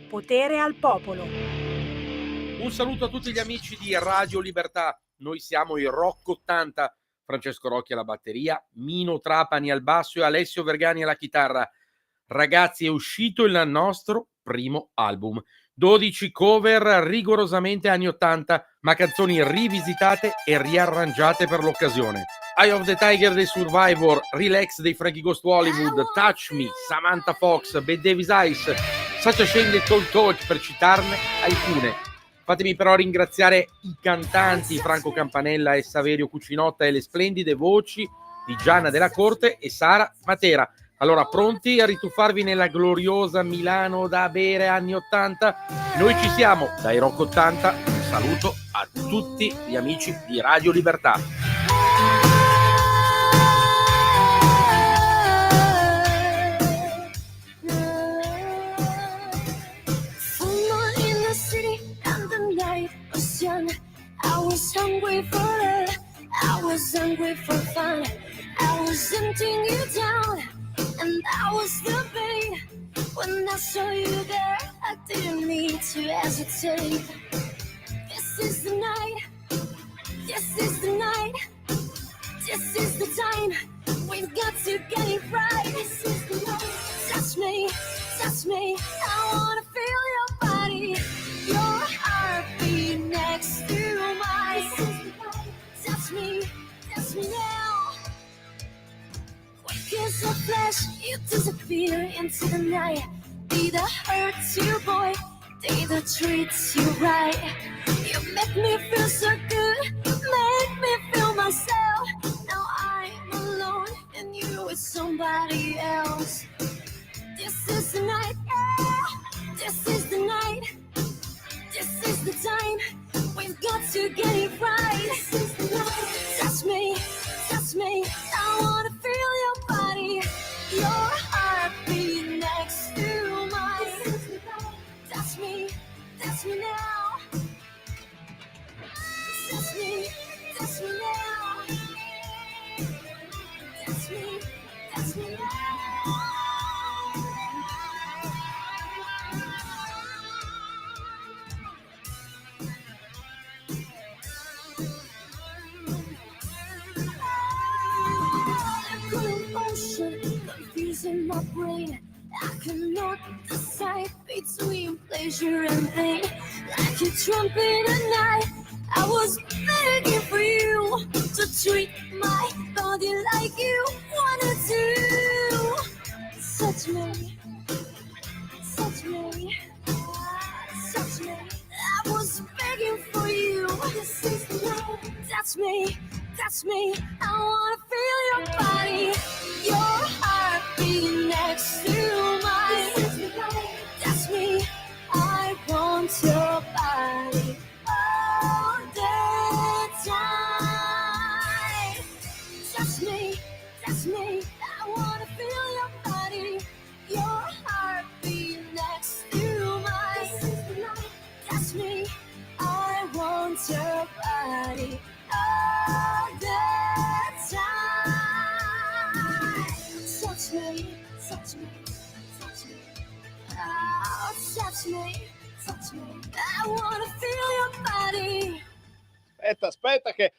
Potere al popolo. Un saluto a tutti gli amici di Radio Libertà. Noi siamo i Rock 80. Francesco Rocchi alla batteria, Mino Trapani al basso e Alessio Vergani alla chitarra. Ragazzi, è uscito il nostro primo album. 12 cover rigorosamente anni 80, ma canzoni rivisitate e riarrangiate per l'occasione. Eye of the Tiger dei Survivor, Relax dei Frankie Goes to Hollywood, Touch Me, Samantha Fox, Bette Davis Eyes, Such a Shame dei Talk Talk, per citarne alcune. Fatemi però ringraziare i cantanti Franco Campanella e Saverio Cucinotta e le splendide voci di Gianna Della Corte e Sara Matera. Allora, pronti a rituffarvi nella gloriosa Milano da bere anni 80? Noi ci siamo, dai Rock 80. Un saluto a tutti gli amici di Radio Libertà. I was hungry for love, I was hungry for fun, I was hunting you down, and I was the pain. When I saw you there, I didn't need to hesitate. This is the night, this is the night, this is the time, we've got to get it right. This is the night, touch me, I wanna feel your body, your heartbeat next to mine. Touch me now. Quick as a flash, you disappear into the night. Be the hurt you, boy, be the treats you right. You make me feel so good, make me feel myself. Now I'm alone and you with somebody else. This is the night, yeah, this is the night, this is the time, we've got to get it right. This is the night. Touch me, I wanna feel your body, your heartbeat next to mine. Touch me now. Touch me now. Touch me now. Confusing my brain, I cannot decide between pleasure and pain. Like a trumpet at night, I was begging for you to treat my body like you wanted to. Touch me, touch me, touch me. I was begging for you. This is the night. Touch me, I wanna feel your body, your heartbeat next to mine. Touch me, I want your body all the time. Touch me, I wanna feel your body, your heartbeat next to mine. Touch me, I want your body all the time. Touch me, touch me, touch me. Oh, touch me. I wanna feel your body. Aspetta che...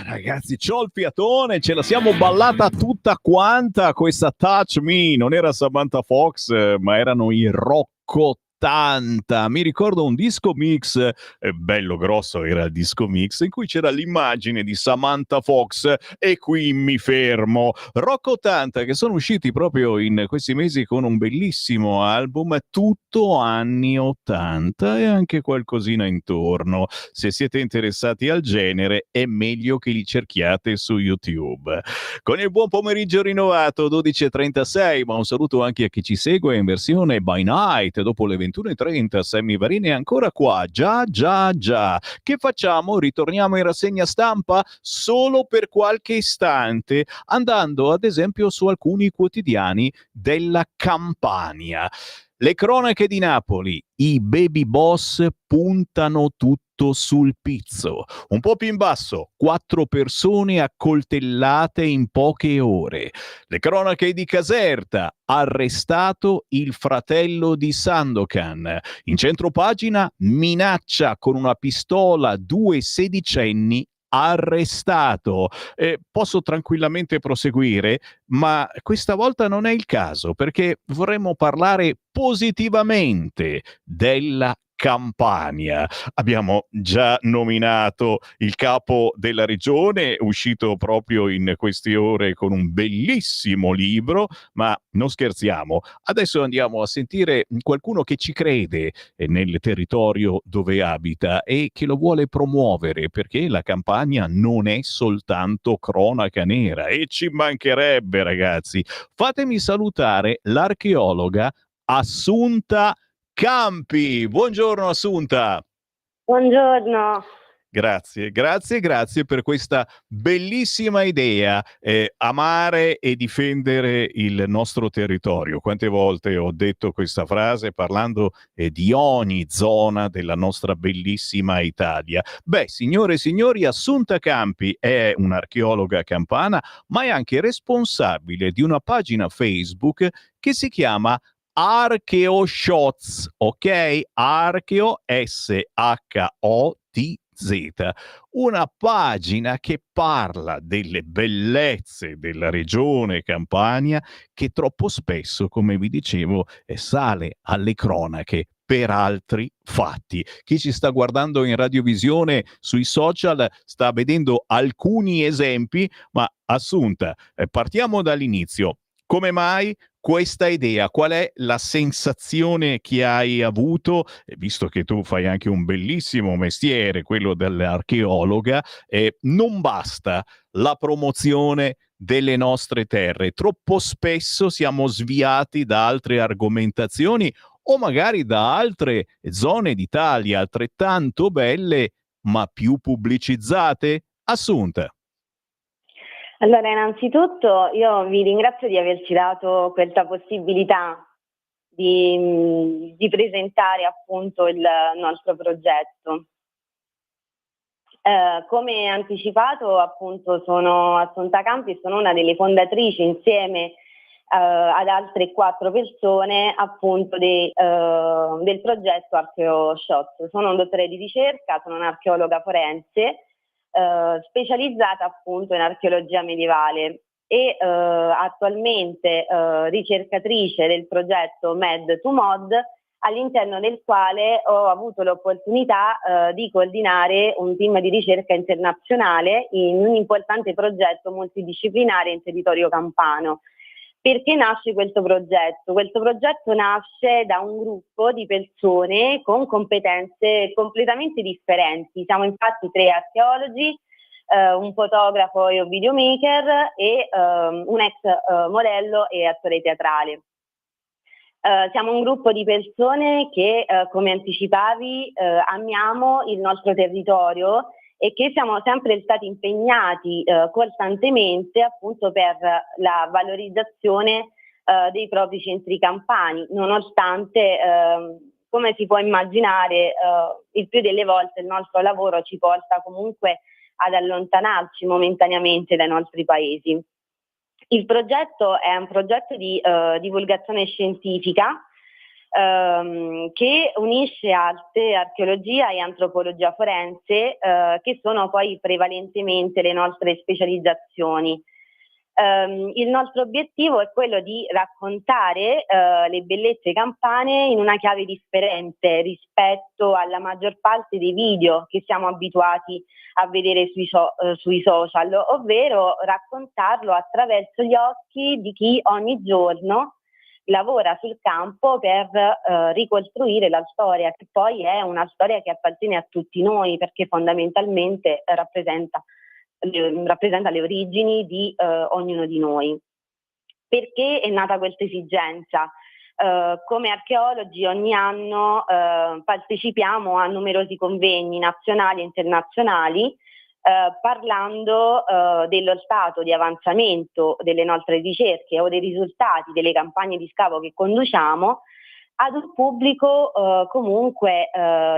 ragazzi, c'ho il fiatone, ce la siamo ballata tutta quanta questa Touch Me. Non era Samantha Fox, ma erano i Rocco 80. Mi ricordo un disco mix, bello grosso era il disco mix, in cui c'era l'immagine di Samantha Fox, e qui mi fermo. Rock 80, che sono usciti proprio in questi mesi con un bellissimo album, tutto anni 80 e anche qualcosina intorno. Se siete interessati al genere è meglio che li cerchiate su YouTube. Con il buon pomeriggio rinnovato, 12:36, ma un saluto anche a chi ci segue in versione by night dopo le 21:30. Sammy Varini è ancora qua. Già. Che facciamo? Ritorniamo in rassegna stampa solo per qualche istante, andando ad esempio su alcuni quotidiani della Campania. Le cronache di Napoli, i baby boss puntano tutto sul pizzo. Un po' più in basso, 4 persone accoltellate in poche ore. Le cronache di Caserta, arrestato il fratello di Sandokan. In centropagina, minaccia con una pistola 2 sedicenni, arrestato. Posso tranquillamente proseguire, ma questa volta non è il caso, perché vorremmo parlare positivamente della Campania. Abbiamo già nominato il capo della regione, uscito proprio in queste ore con un bellissimo libro, ma non scherziamo. Adesso andiamo a sentire qualcuno che ci crede nel territorio dove abita e che lo vuole promuovere, perché la Campania non è soltanto cronaca nera, e ci mancherebbe, ragazzi. Fatemi salutare l'archeologa Assunta Campi. Buongiorno Assunta. Buongiorno. Grazie, grazie, grazie per questa bellissima idea, amare e difendere il nostro territorio. Quante volte ho detto questa frase parlando di ogni zona della nostra bellissima Italia. Beh, signore e signori, Assunta Campi è un'archeologa campana, ma è anche responsabile di una pagina Facebook che si chiama Archeo Shots, ok? Archeo SHOTZ, una pagina che parla delle bellezze della regione Campania, che troppo spesso, come vi dicevo, sale alle cronache per altri fatti. Chi ci sta guardando in radiovisione sui social sta vedendo alcuni esempi, ma Assunta, partiamo dall'inizio. Come mai questa idea? Qual è la sensazione che hai avuto, visto che tu fai anche un bellissimo mestiere, quello dell'archeologa, non basta la promozione delle nostre terre. Troppo spesso siamo sviati da altre argomentazioni o magari da altre zone d'Italia altrettanto belle, ma più pubblicizzate? Assunta. Allora, innanzitutto io vi ringrazio di averci dato questa possibilità di presentare appunto il nostro progetto. Come anticipato, appunto, sono Assunta Campi e sono una delle fondatrici insieme ad altre 4 persone appunto del progetto Archeo Shots. Sono un dottore di ricerca, sono un'archeologa forense specializzata appunto in archeologia medievale e attualmente ricercatrice del progetto Med to Mod, all'interno del quale ho avuto l'opportunità di coordinare un team di ricerca internazionale in un importante progetto multidisciplinare in territorio campano. Perché nasce questo progetto? Questo progetto nasce da un gruppo di persone con competenze completamente differenti. Siamo infatti 3 archeologi, un fotografo e un videomaker e un ex modello e attore teatrale. Siamo un gruppo di persone che, come anticipavi, amiamo il nostro territorio e che siamo sempre stati impegnati costantemente appunto per la valorizzazione dei propri centri campani, nonostante, come si può immaginare, il più delle volte il nostro lavoro ci porta comunque ad allontanarci momentaneamente dai nostri paesi. Il progetto è un progetto di divulgazione scientifica che unisce arte, archeologia e antropologia forense, che sono poi prevalentemente le nostre specializzazioni. Il nostro obiettivo è quello di raccontare le bellezze campane in una chiave differente rispetto alla maggior parte dei video che siamo abituati a vedere sui social, ovvero raccontarlo attraverso gli occhi di chi ogni giorno lavora sul campo per ricostruire la storia, che poi è una storia che appartiene a tutti noi, perché fondamentalmente rappresenta le origini di ognuno di noi. Perché è nata questa esigenza? Come archeologi ogni anno partecipiamo a numerosi convegni nazionali e internazionali parlando dello stato di avanzamento delle nostre ricerche o dei risultati delle campagne di scavo che conduciamo, ad un pubblico comunque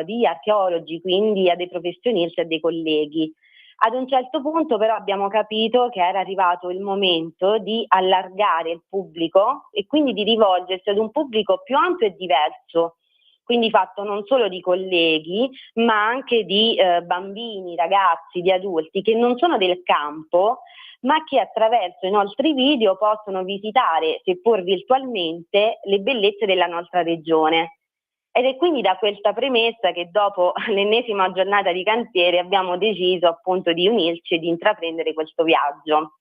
di archeologi, quindi a dei professionisti e a dei colleghi. Ad un certo punto però abbiamo capito che era arrivato il momento di allargare il pubblico e quindi di rivolgersi ad un pubblico più ampio e diverso, quindi fatto non solo di colleghi ma anche di bambini, ragazzi, di adulti che non sono del campo ma che attraverso i nostri video possono visitare, seppur virtualmente, le bellezze della nostra regione. Ed è quindi da questa premessa che dopo l'ennesima giornata di cantiere abbiamo deciso appunto di unirci e di intraprendere questo viaggio.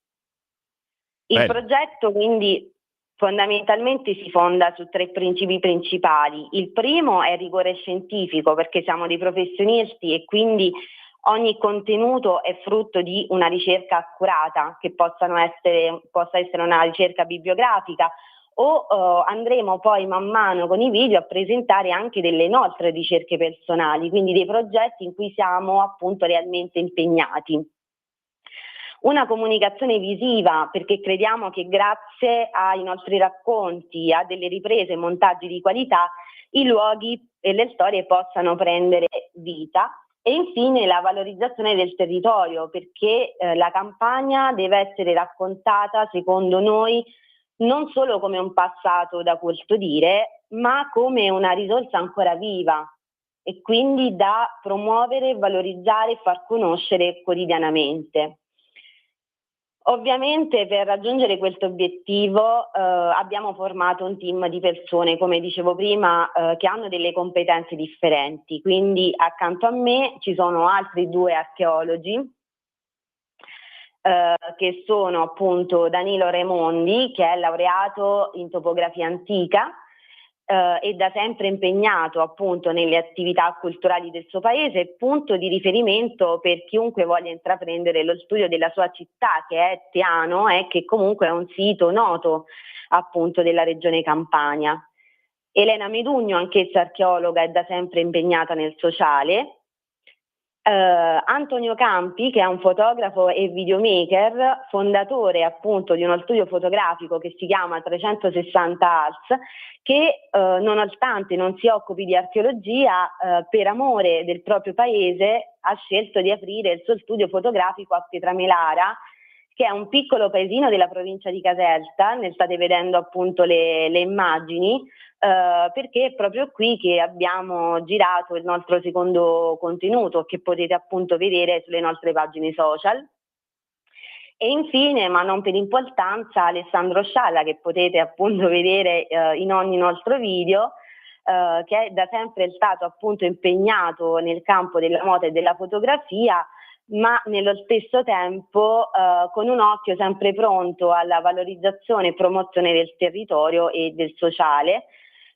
Il progetto quindi fondamentalmente si fonda su 3 principi principali. Il primo è il rigore scientifico, perché siamo dei professionisti e quindi ogni contenuto è frutto di una ricerca accurata, che possa essere una ricerca bibliografica o andremo poi man mano con i video a presentare anche delle nostre ricerche personali, quindi dei progetti in cui siamo appunto realmente impegnati. Una comunicazione visiva, perché crediamo che grazie ai nostri racconti, a delle riprese e montaggi di qualità, i luoghi e le storie possano prendere vita. E infine la valorizzazione del territorio, perché la Campania deve essere raccontata, secondo noi, non solo come un passato da custodire, ma come una risorsa ancora viva e quindi da promuovere, valorizzare e far conoscere quotidianamente. Ovviamente per raggiungere questo obiettivo abbiamo formato un team di persone, come dicevo prima, che hanno delle competenze differenti, quindi accanto a me ci sono altri 2 archeologi che sono appunto Danilo Raimondi, che è laureato in topografia antica e da sempre impegnato appunto nelle attività culturali del suo paese, punto di riferimento per chiunque voglia intraprendere lo studio della sua città, che è Teano e che comunque è un sito noto appunto della regione Campania. Elena Medugno, anch'essa archeologa e da sempre impegnata nel sociale. Antonio Campi, che è un fotografo e videomaker, fondatore appunto di uno studio fotografico che si chiama 360 Arts, che nonostante non si occupi di archeologia, per amore del proprio paese ha scelto di aprire il suo studio fotografico a Pietramelara, che è un piccolo paesino della provincia di Caserta, ne state vedendo appunto le immagini, perché è proprio qui che abbiamo girato il nostro secondo contenuto, che potete appunto vedere sulle nostre pagine social. E infine, ma non per importanza, Alessandro Scialla, che potete appunto vedere in ogni nostro video, che è da sempre stato appunto impegnato nel campo della moda e della fotografia, ma nello stesso tempo con un occhio sempre pronto alla valorizzazione e promozione del territorio e del sociale.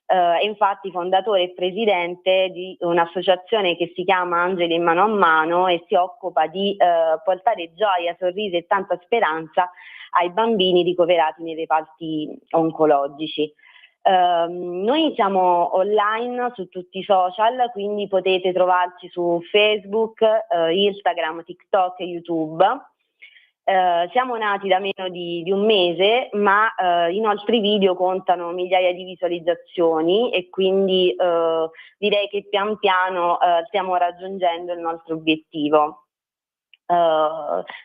È infatti fondatore e presidente di un'associazione che si chiama Angeli in mano a mano e si occupa di portare gioia, sorrisi e tanta speranza ai bambini ricoverati nei reparti oncologici. Noi siamo online su tutti i social, quindi potete trovarci su Facebook, Instagram, TikTok e YouTube. Siamo nati da meno di un mese, ma i nostri video contano migliaia di visualizzazioni e quindi direi che pian piano stiamo raggiungendo il nostro obiettivo.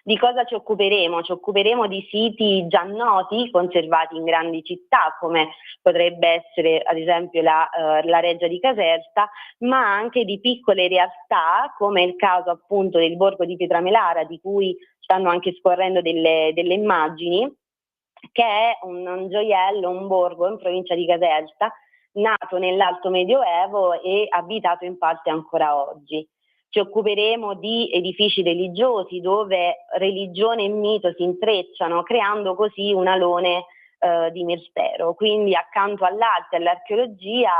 Di cosa ci occuperemo? Ci occuperemo di siti già noti, conservati in grandi città, come potrebbe essere ad esempio la Reggia di Caserta, ma anche di piccole realtà, come il caso appunto del borgo di Pietramelara, di cui stanno anche scorrendo delle immagini, che è un gioiello, un borgo in provincia di Caserta, nato nell'Alto Medioevo e abitato in parte ancora oggi. Ci occuperemo di edifici religiosi dove religione e mito si intrecciano, creando così un alone di mistero. Quindi accanto all'arte e all'archeologia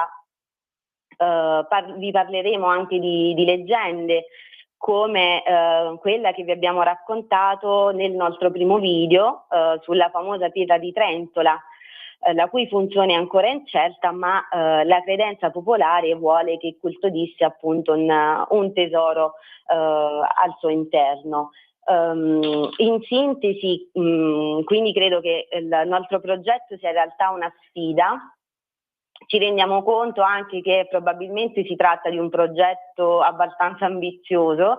vi parleremo anche di leggende, come quella che vi abbiamo raccontato nel nostro primo video sulla famosa pietra di Trentola, la cui funzione è ancora incerta, ma la credenza popolare vuole che custodisse appunto un tesoro al suo interno. In sintesi, quindi credo che il nostro progetto sia in realtà una sfida ci rendiamo conto anche che probabilmente si tratta di un progetto abbastanza ambizioso,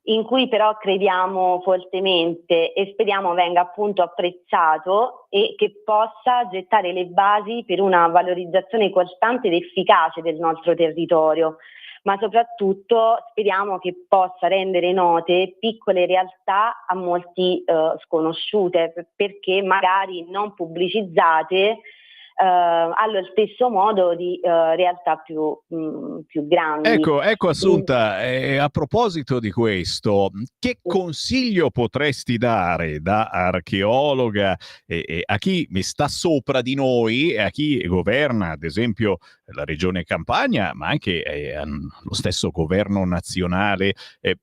in cui però crediamo fortemente e speriamo venga appunto apprezzato e che possa gettare le basi per una valorizzazione costante ed efficace del nostro territorio, ma soprattutto speriamo che possa rendere note piccole realtà a molti sconosciute, perché magari non pubblicizzate allo stesso modo di realtà più grandi. Ecco Assunta, a proposito di questo, che consiglio potresti dare da archeologa a chi mi sta sopra di noi e a chi governa, ad esempio, la regione Campania, ma anche lo stesso governo nazionale?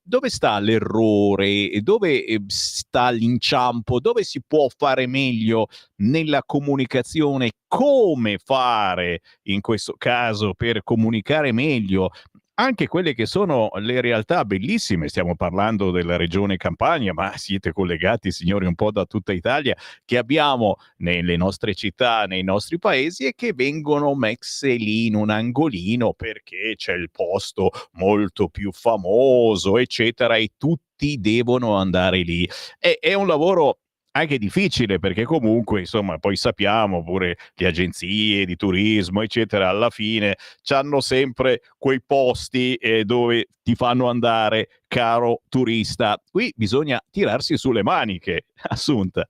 Dove sta l'errore? Dove sta l'inciampo? Dove si può fare meglio nella comunicazione? Come fare in questo caso per comunicare meglio anche quelle che sono le realtà bellissime? Stiamo parlando della regione Campania, ma siete collegati, signori, un po' da tutta Italia, che abbiamo nelle nostre città, nei nostri paesi, e che vengono messe lì in un angolino perché c'è il posto molto più famoso, eccetera, e tutti devono andare lì. È un lavoro anche difficile, perché comunque, insomma, poi sappiamo pure le agenzie di turismo, eccetera, alla fine c'hanno sempre quei posti dove ti fanno andare, caro turista. Qui bisogna tirarsi sulle maniche, Assunta.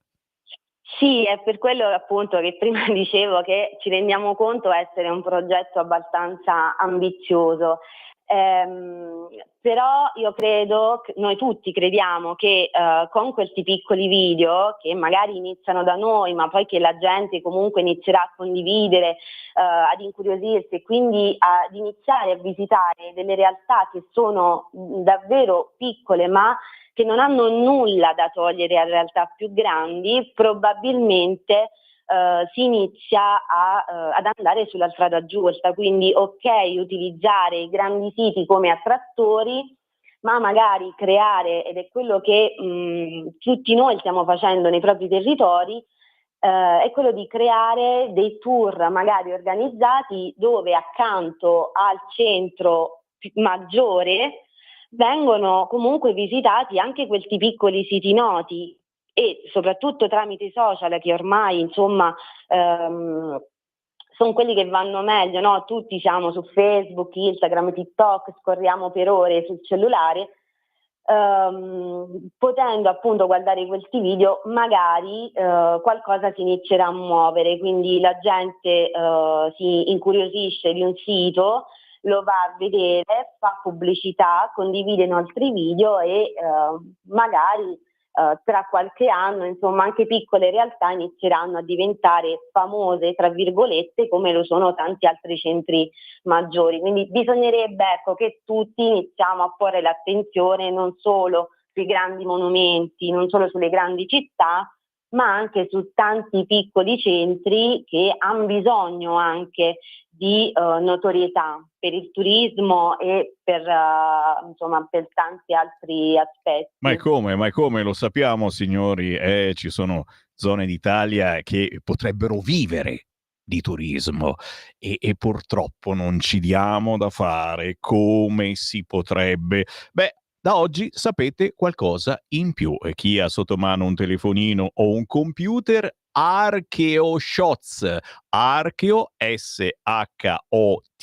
Sì, è per quello appunto che prima dicevo che ci rendiamo conto essere un progetto abbastanza ambizioso. Però io credo, noi tutti crediamo che con questi piccoli video che magari iniziano da noi, ma poi che la gente comunque inizierà a condividere, ad incuriosirsi e quindi ad iniziare a visitare delle realtà che sono davvero piccole, ma che non hanno nulla da togliere a realtà più grandi, probabilmente si inizia ad andare sulla strada giusta. Quindi utilizzare i grandi siti come attrattori, ma magari creare, ed è quello che tutti noi stiamo facendo nei propri territori, è quello di creare dei tour magari organizzati dove accanto al centro maggiore vengono comunque visitati anche questi piccoli siti noti, e soprattutto tramite i social, che ormai insomma sono quelli che vanno meglio, no? Tutti siamo su Facebook, Instagram, TikTok, scorriamo per ore sul cellulare. Potendo appunto guardare questi video, magari qualcosa si inizierà a muovere, quindi la gente si incuriosisce di un sito, lo va a vedere, fa pubblicità, condivide i nostri video e magari tra qualche anno, insomma, anche piccole realtà inizieranno a diventare famose, tra virgolette, come lo sono tanti altri centri maggiori. Quindi bisognerebbe, ecco, che tutti iniziamo a porre l'attenzione non solo sui grandi monumenti, non solo sulle grandi città, ma anche su tanti piccoli centri che hanno bisogno anche di notorietà per il turismo e per tanti altri aspetti. Ma è come, lo sappiamo, signori, ci sono zone d'Italia che potrebbero vivere di turismo e purtroppo non ci diamo da fare come si potrebbe. Beh, da oggi sapete qualcosa in più, e chi ha sotto mano un telefonino o un computer, Archeoshots, Archeo SHOTS,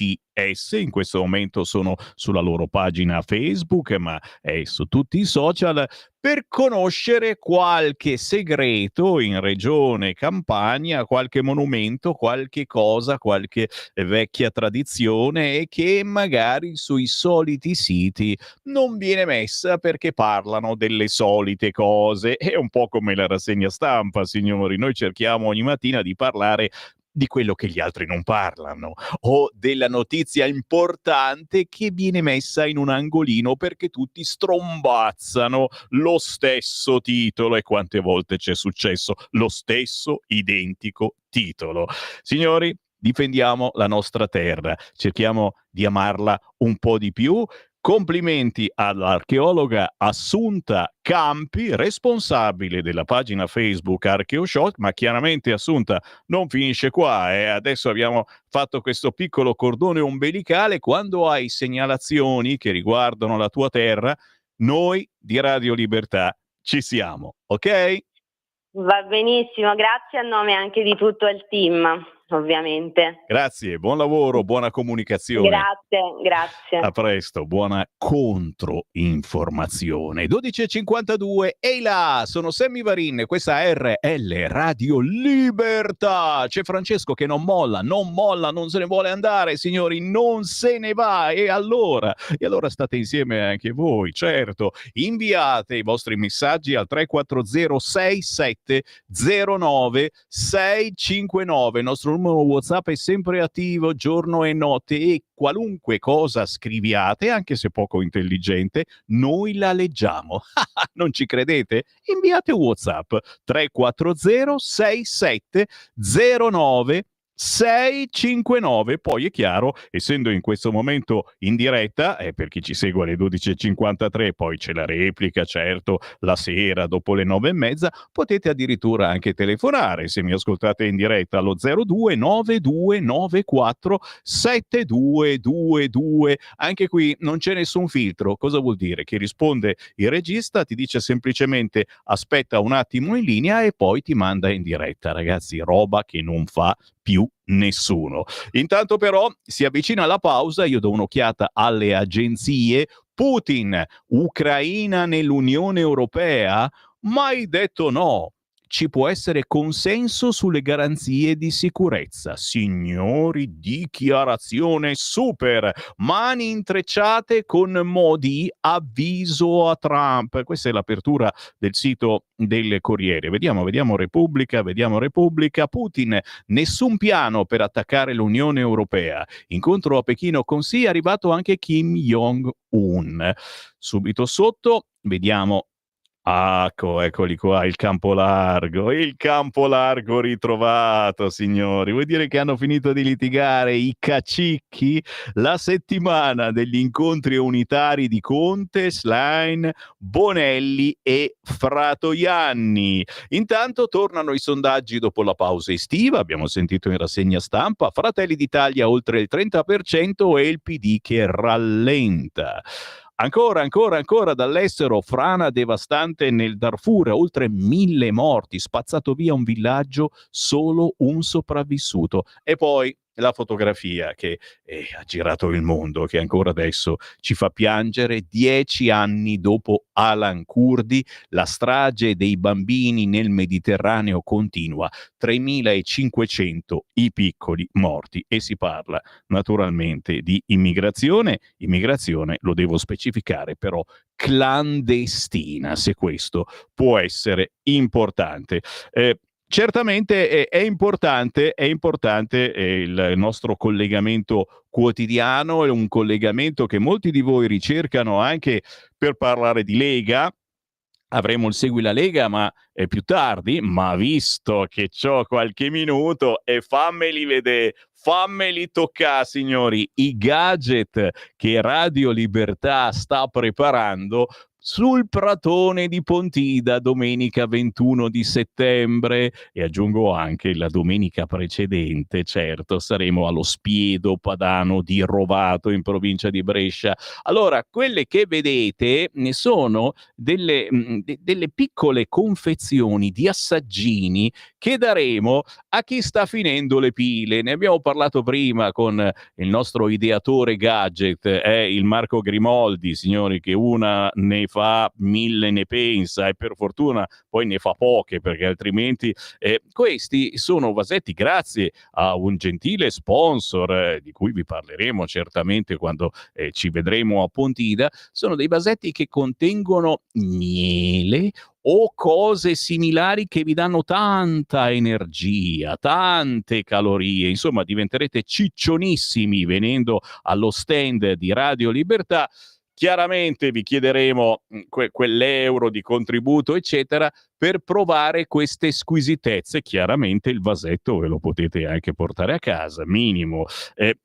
in questo momento sono sulla loro pagina Facebook, ma è su tutti i social, per conoscere qualche segreto in regione Campania, qualche monumento, qualche cosa, qualche vecchia tradizione, e che magari sui soliti siti non viene messa perché parlano delle solite cose. È un po' come la rassegna stampa, signori. Noi cerchiamo ogni mattina di parlare di quello che gli altri non parlano, o della notizia importante che viene messa in un angolino perché tutti strombazzano lo stesso titolo. E quante volte c'è successo lo stesso identico titolo? Signori, difendiamo la nostra terra, cerchiamo di amarla un po' di più, Complimenti all'archeologa Assunta Campi, responsabile della pagina Facebook ArcheoShock, ma chiaramente Assunta non finisce qua. Adesso abbiamo fatto questo piccolo cordone ombelicale. Quando hai segnalazioni che riguardano la tua terra, noi di Radio Libertà ci siamo, ok? Va benissimo, grazie a nome anche di tutto il team, ovviamente. Grazie, buon lavoro, buona comunicazione. Grazie. A presto, buona controinformazione. 12:52, ehi là, sono Sammy Varin, questa è RL Radio Libertà. C'è Francesco che non molla, non se ne vuole andare, signori, non se ne va. E allora state insieme anche voi, certo. Inviate i vostri messaggi al 340 6709 659. Il nostro numero WhatsApp è sempre attivo giorno e notte e qualunque cosa scriviate, anche se poco intelligente, noi la leggiamo. Non ci credete? Inviate un WhatsApp 340 6709 659. Poi è chiaro, essendo in questo momento in diretta, per chi ci segue alle 12:53, poi c'è la replica, certo, la sera dopo le 9:30, potete addirittura anche telefonare se mi ascoltate in diretta allo 02 9294 7222. Anche qui non c'è nessun filtro. Cosa vuol dire? Che risponde il regista, ti dice semplicemente aspetta un attimo in linea e poi ti manda in diretta. Ragazzi, roba che non fa più nessuno. Intanto però si avvicina la pausa, io do un'occhiata alle agenzie. Putin, Ucraina nell'Unione Europea? Mai detto no. Ci può essere consenso sulle garanzie di sicurezza. Signori, dichiarazione super. Mani intrecciate con Modi, avviso a Trump. Questa è l'apertura del sito del Corriere. Vediamo Repubblica. Putin, nessun piano per attaccare l'Unione Europea. Incontro a Pechino con Xi, è arrivato anche Kim Jong-un. Subito sotto vediamo eccoli qua, il campo largo ritrovato, signori. Vuol dire che hanno finito di litigare i cacicchi? La settimana degli incontri unitari di Conte, Schlein, Bonelli e Fratoianni. Intanto tornano i sondaggi dopo la pausa estiva, abbiamo sentito in rassegna stampa, Fratelli d'Italia oltre il 30% e il PD che rallenta. Ancora dall'estero, frana devastante nel Darfur, oltre 1000 morti, spazzato via un villaggio, solo un sopravvissuto. E poi la fotografia che ha girato il mondo, che ancora adesso ci fa piangere. 10 anni dopo Alan Kurdi, la strage dei bambini nel Mediterraneo continua. 3500 i piccoli morti, e si parla naturalmente di immigrazione, lo devo specificare però, clandestina, se questo può essere importante. Certamente è importante il nostro collegamento quotidiano, è un collegamento che molti di voi ricercano anche per parlare di Lega. Avremo il Segui la Lega, ma è più tardi, ma visto che c'ho qualche minuto, e fammeli vedere, fammeli toccare, signori, i gadget che Radio Libertà sta preparando sul Pratone di Pontida domenica 21 di settembre, e aggiungo anche la domenica precedente, certo, saremo allo Spiedo Padano di Rovato in provincia di Brescia. Allora, quelle che vedete ne sono delle piccole confezioni di assaggini che daremo a chi sta finendo le pile. Ne abbiamo parlato prima con il nostro ideatore gadget, il Marco Grimoldi, signori, che una ne fa 1000 ne pensa, e per fortuna poi ne fa poche, perché altrimenti questi sono vasetti grazie a un gentile sponsor di cui vi parleremo certamente quando ci vedremo a Pontida. Sono dei vasetti che contengono miele o cose similari che vi danno tanta energia, tante calorie, insomma diventerete ciccionissimi venendo allo stand di Radio Libertà. chiaramente vi chiederemo quell'euro di contributo, eccetera, per provare queste squisitezze. Chiaramente il vasetto ve lo potete anche portare a casa, minimo.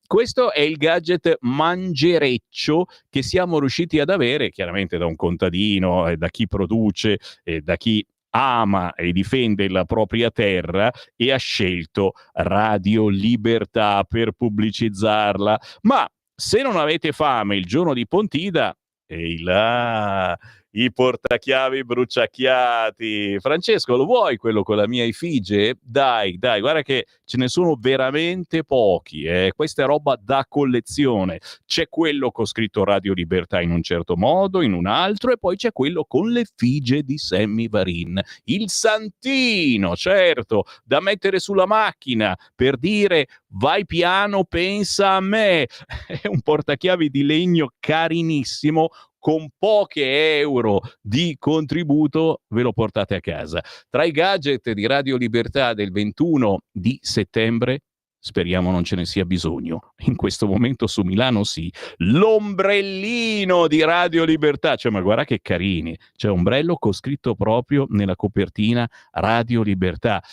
Questo è il gadget mangereccio che siamo riusciti ad avere, chiaramente da un contadino, da chi produce, da chi ama e difende la propria terra e ha scelto Radio Libertà per pubblicizzarla. Ma se non avete fame il giorno di Pontida, ehi là, i portachiavi bruciacchiati. Francesco, lo vuoi quello con la mia effigie? Dai, guarda che ce ne sono veramente pochi. Questa è roba da collezione. C'è quello con scritto Radio Libertà in un certo modo, in un altro, e poi c'è quello con l'effigie di Sammy Varin. Il santino, certo, da mettere sulla macchina per dire vai piano, pensa a me. È un portachiavi di legno carinissimo, con poche euro di contributo ve lo portate a casa. Tra i gadget di Radio Libertà del 21 di settembre, speriamo non ce ne sia bisogno, in questo momento su Milano sì, l'ombrellino di Radio Libertà, cioè ma guarda che carini, c'è ombrello con scritto proprio nella copertina Radio Libertà.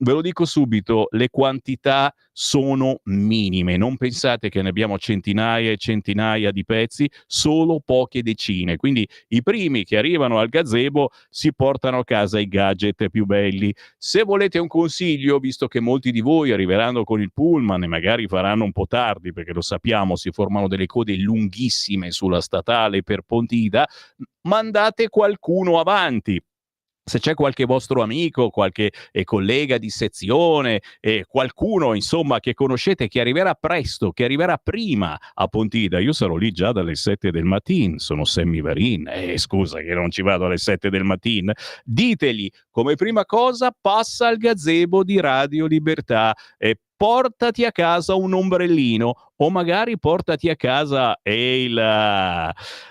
Ve lo dico subito, le quantità sono minime, non pensate che ne abbiamo centinaia e centinaia di pezzi, solo poche decine, quindi i primi che arrivano al gazebo si portano a casa i gadget più belli. Se volete un consiglio, visto che molti di voi arriveranno con il pullman e magari faranno un po' tardi, perché lo sappiamo, si formano delle code lunghissime sulla statale per Pontida, mandate qualcuno avanti. Se c'è qualche vostro amico, qualche collega di sezione, qualcuno insomma che conoscete che arriverà presto, che arriverà prima a Pontida, io sarò lì già dalle 7 del mattino, sono Sammy Varin, scusa che non ci vado alle 7 del mattino, ditegli come prima cosa passa al gazebo di Radio Libertà e portati a casa un ombrellino o magari portati a casa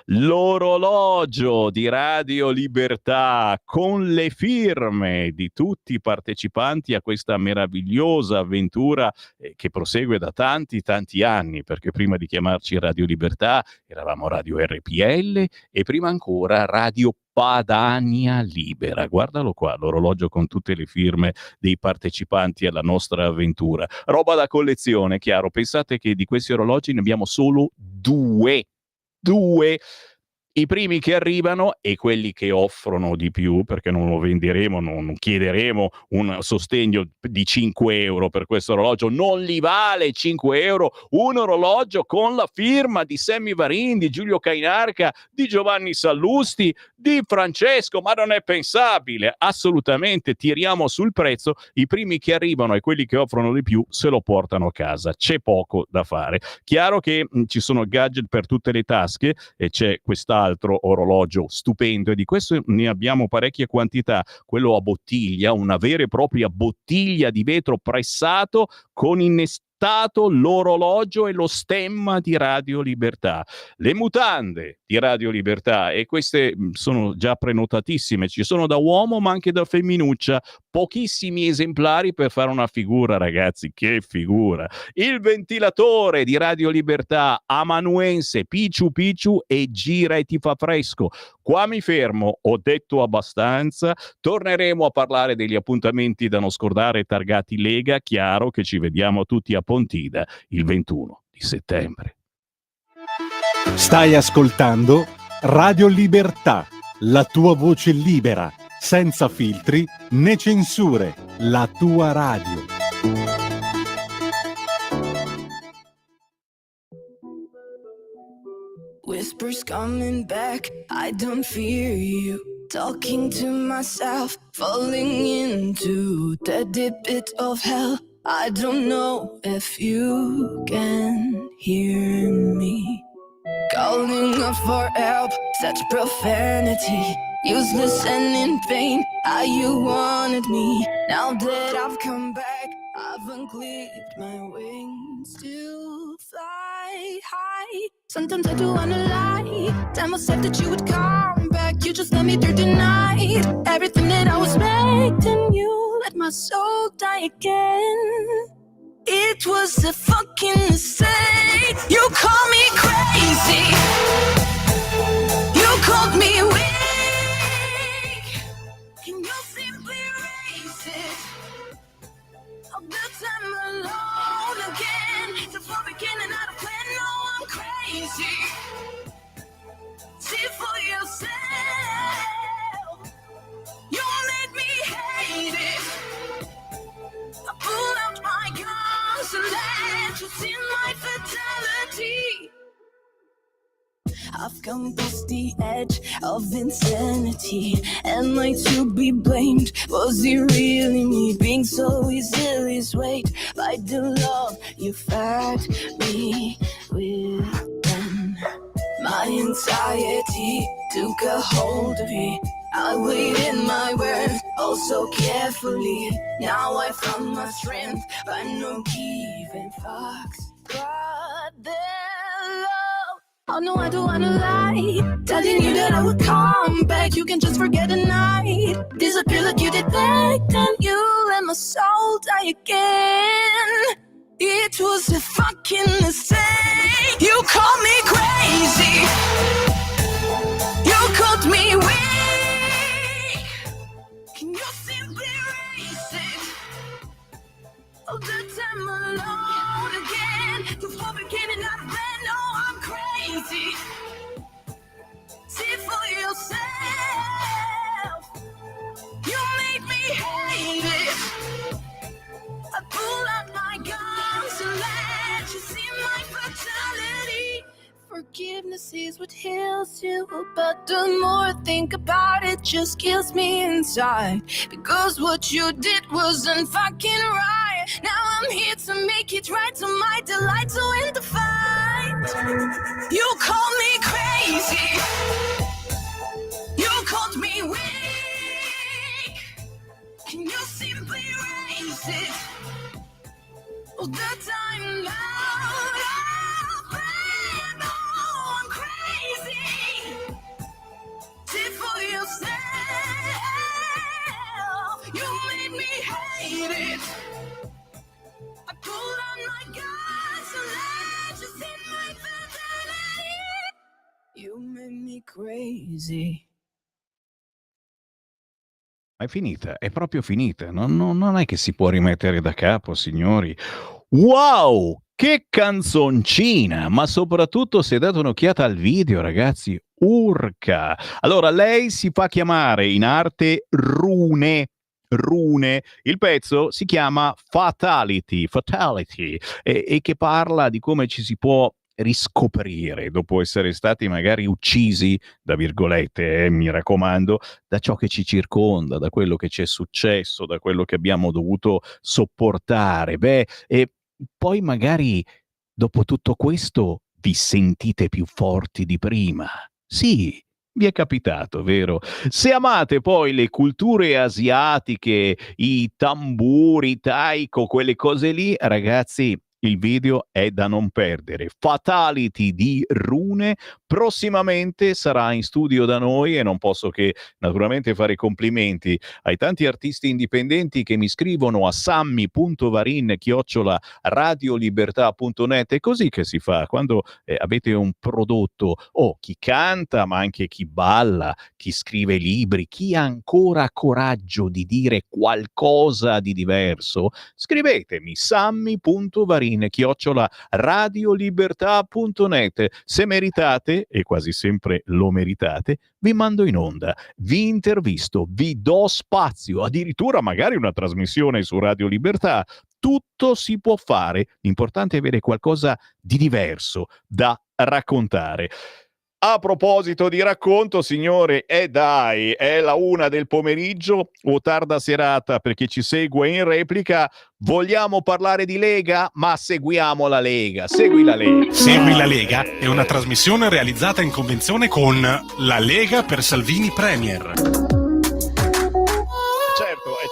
l'orologio di Radio Libertà con le firme di tutti i partecipanti a questa meravigliosa avventura che prosegue da tanti anni, perché prima di chiamarci Radio Libertà eravamo Radio RPL e prima ancora Radio Padania Libera. Guardalo qua, l'orologio con tutte le firme dei partecipanti alla nostra avventura. Roba da collezione, chiaro. Pensate che di questi orologi ne abbiamo solo due. I primi che arrivano e quelli che offrono di più, perché non lo venderemo, non chiederemo un sostegno di 5 euro per questo orologio, non li vale 5 euro un orologio con la firma di Sammy Varin, di Giulio Cainarca, di Giovanni Sallusti, di Francesco, ma non è pensabile, assolutamente. Tiriamo sul prezzo, i primi che arrivano e quelli che offrono di più se lo portano a casa, c'è poco da fare. Chiaro che ci sono gadget per tutte le tasche e c'è quest'altro orologio stupendo e di questo ne abbiamo parecchie quantità, quello a bottiglia, una vera e propria bottiglia di vetro pressato con innestato l'orologio e lo stemma di Radio Libertà, le mutande di Radio Libertà, e queste sono già prenotatissime, ci sono da uomo ma anche da femminuccia, pochissimi esemplari per fare una figura, ragazzi, che figura. Il ventilatore di Radio Libertà amanuense, picciu e gira e ti fa fresco. Qua mi fermo, ho detto abbastanza, torneremo a parlare degli appuntamenti da non scordare targati Lega, chiaro che ci vediamo tutti a Pontida il 21 di settembre. Stai ascoltando Radio Libertà, la tua voce libera, senza filtri né censure, la tua radio. Whispers coming back, I don't fear you. Talking to myself, falling into the deep pit of hell. I don't know if you can hear me. Calling up for help, such profanity. Useless and in vain, how you wanted me. Now that I've come back, I've unclipped my wings to fly high. Sometimes I do wanna lie. Time was said that you would come back. You just let me through the night. Everything that I was expecting, you let my soul die again. It was a fucking mistake. You call me crazy. crazy. See for yourself. You made me hate it. I pull out my guns and let you see my fatality. I've come past the edge of insanity. Am I to be blamed? Was it really me being so easily swayed by the love you fed me with? Then my anxiety took a hold of me. I weighed in my words oh so carefully. Now I found my strength by no giving fucks. But their love. Oh no, I don't wanna lie. Telling you that I would come back. You can just forget the night. Disappear like you did back then. You let my soul die again. It was a fucking mistake. You called me crazy. You called me weak. Can you simply erase it? All the time alone again. You overcame it, not then. No, I'm crazy. See for yourself. You made me hate it. I pull out my guns and let you see my fatality. Forgiveness is what heals you, but the more I think about it, just kills me inside. Because what you did wasn't fucking right. Now I'm here to make it right, to my delight, to win the fight. You call me crazy. You called me weak. Can you simply erase it? All the time now. I'm crazy. See for yourself. You made me hate it. I pulled on my guns and let you see my fatality. You made me crazy. È finita, è proprio finita. Non è che si può rimettere da capo, signori. Wow, che canzoncina! Ma soprattutto se date un'occhiata al video, ragazzi, urca! Allora, lei si fa chiamare in arte Rune. Il pezzo si chiama Fatality, e che parla di come ci si può riscoprire dopo essere stati magari uccisi, da virgolette, mi raccomando, da ciò che ci circonda, da quello che ci è successo, da quello che abbiamo dovuto sopportare. E poi magari dopo tutto questo vi sentite più forti di prima. Sì, vi è capitato, vero? Se amate poi le culture asiatiche, i tamburi, taiko, quelle cose lì, ragazzi, il video è da non perdere. Fatality di Rune prossimamente sarà in studio da noi e non posso che naturalmente fare complimenti ai tanti artisti indipendenti che mi scrivono a sammy.varin@radiolibertà.net. È così che si fa quando avete un prodotto, chi canta ma anche chi balla, chi scrive libri, chi ha ancora coraggio di dire qualcosa di diverso. Scrivetemi sammy.varin@radiolibertà.net. Se meritate, e quasi sempre lo meritate, vi mando in onda, vi intervisto, vi do spazio, addirittura magari una trasmissione su Radio Libertà. Tutto si può fare, l'importante è avere qualcosa di diverso da raccontare. A proposito di racconto, signore, dai, è la 1 del pomeriggio o tarda serata per chi ci segue in replica. Vogliamo parlare di Lega? Ma seguiamo la Lega. Segui la Lega. Segui la Lega è una trasmissione realizzata in convenzione con la Lega per Salvini Premier.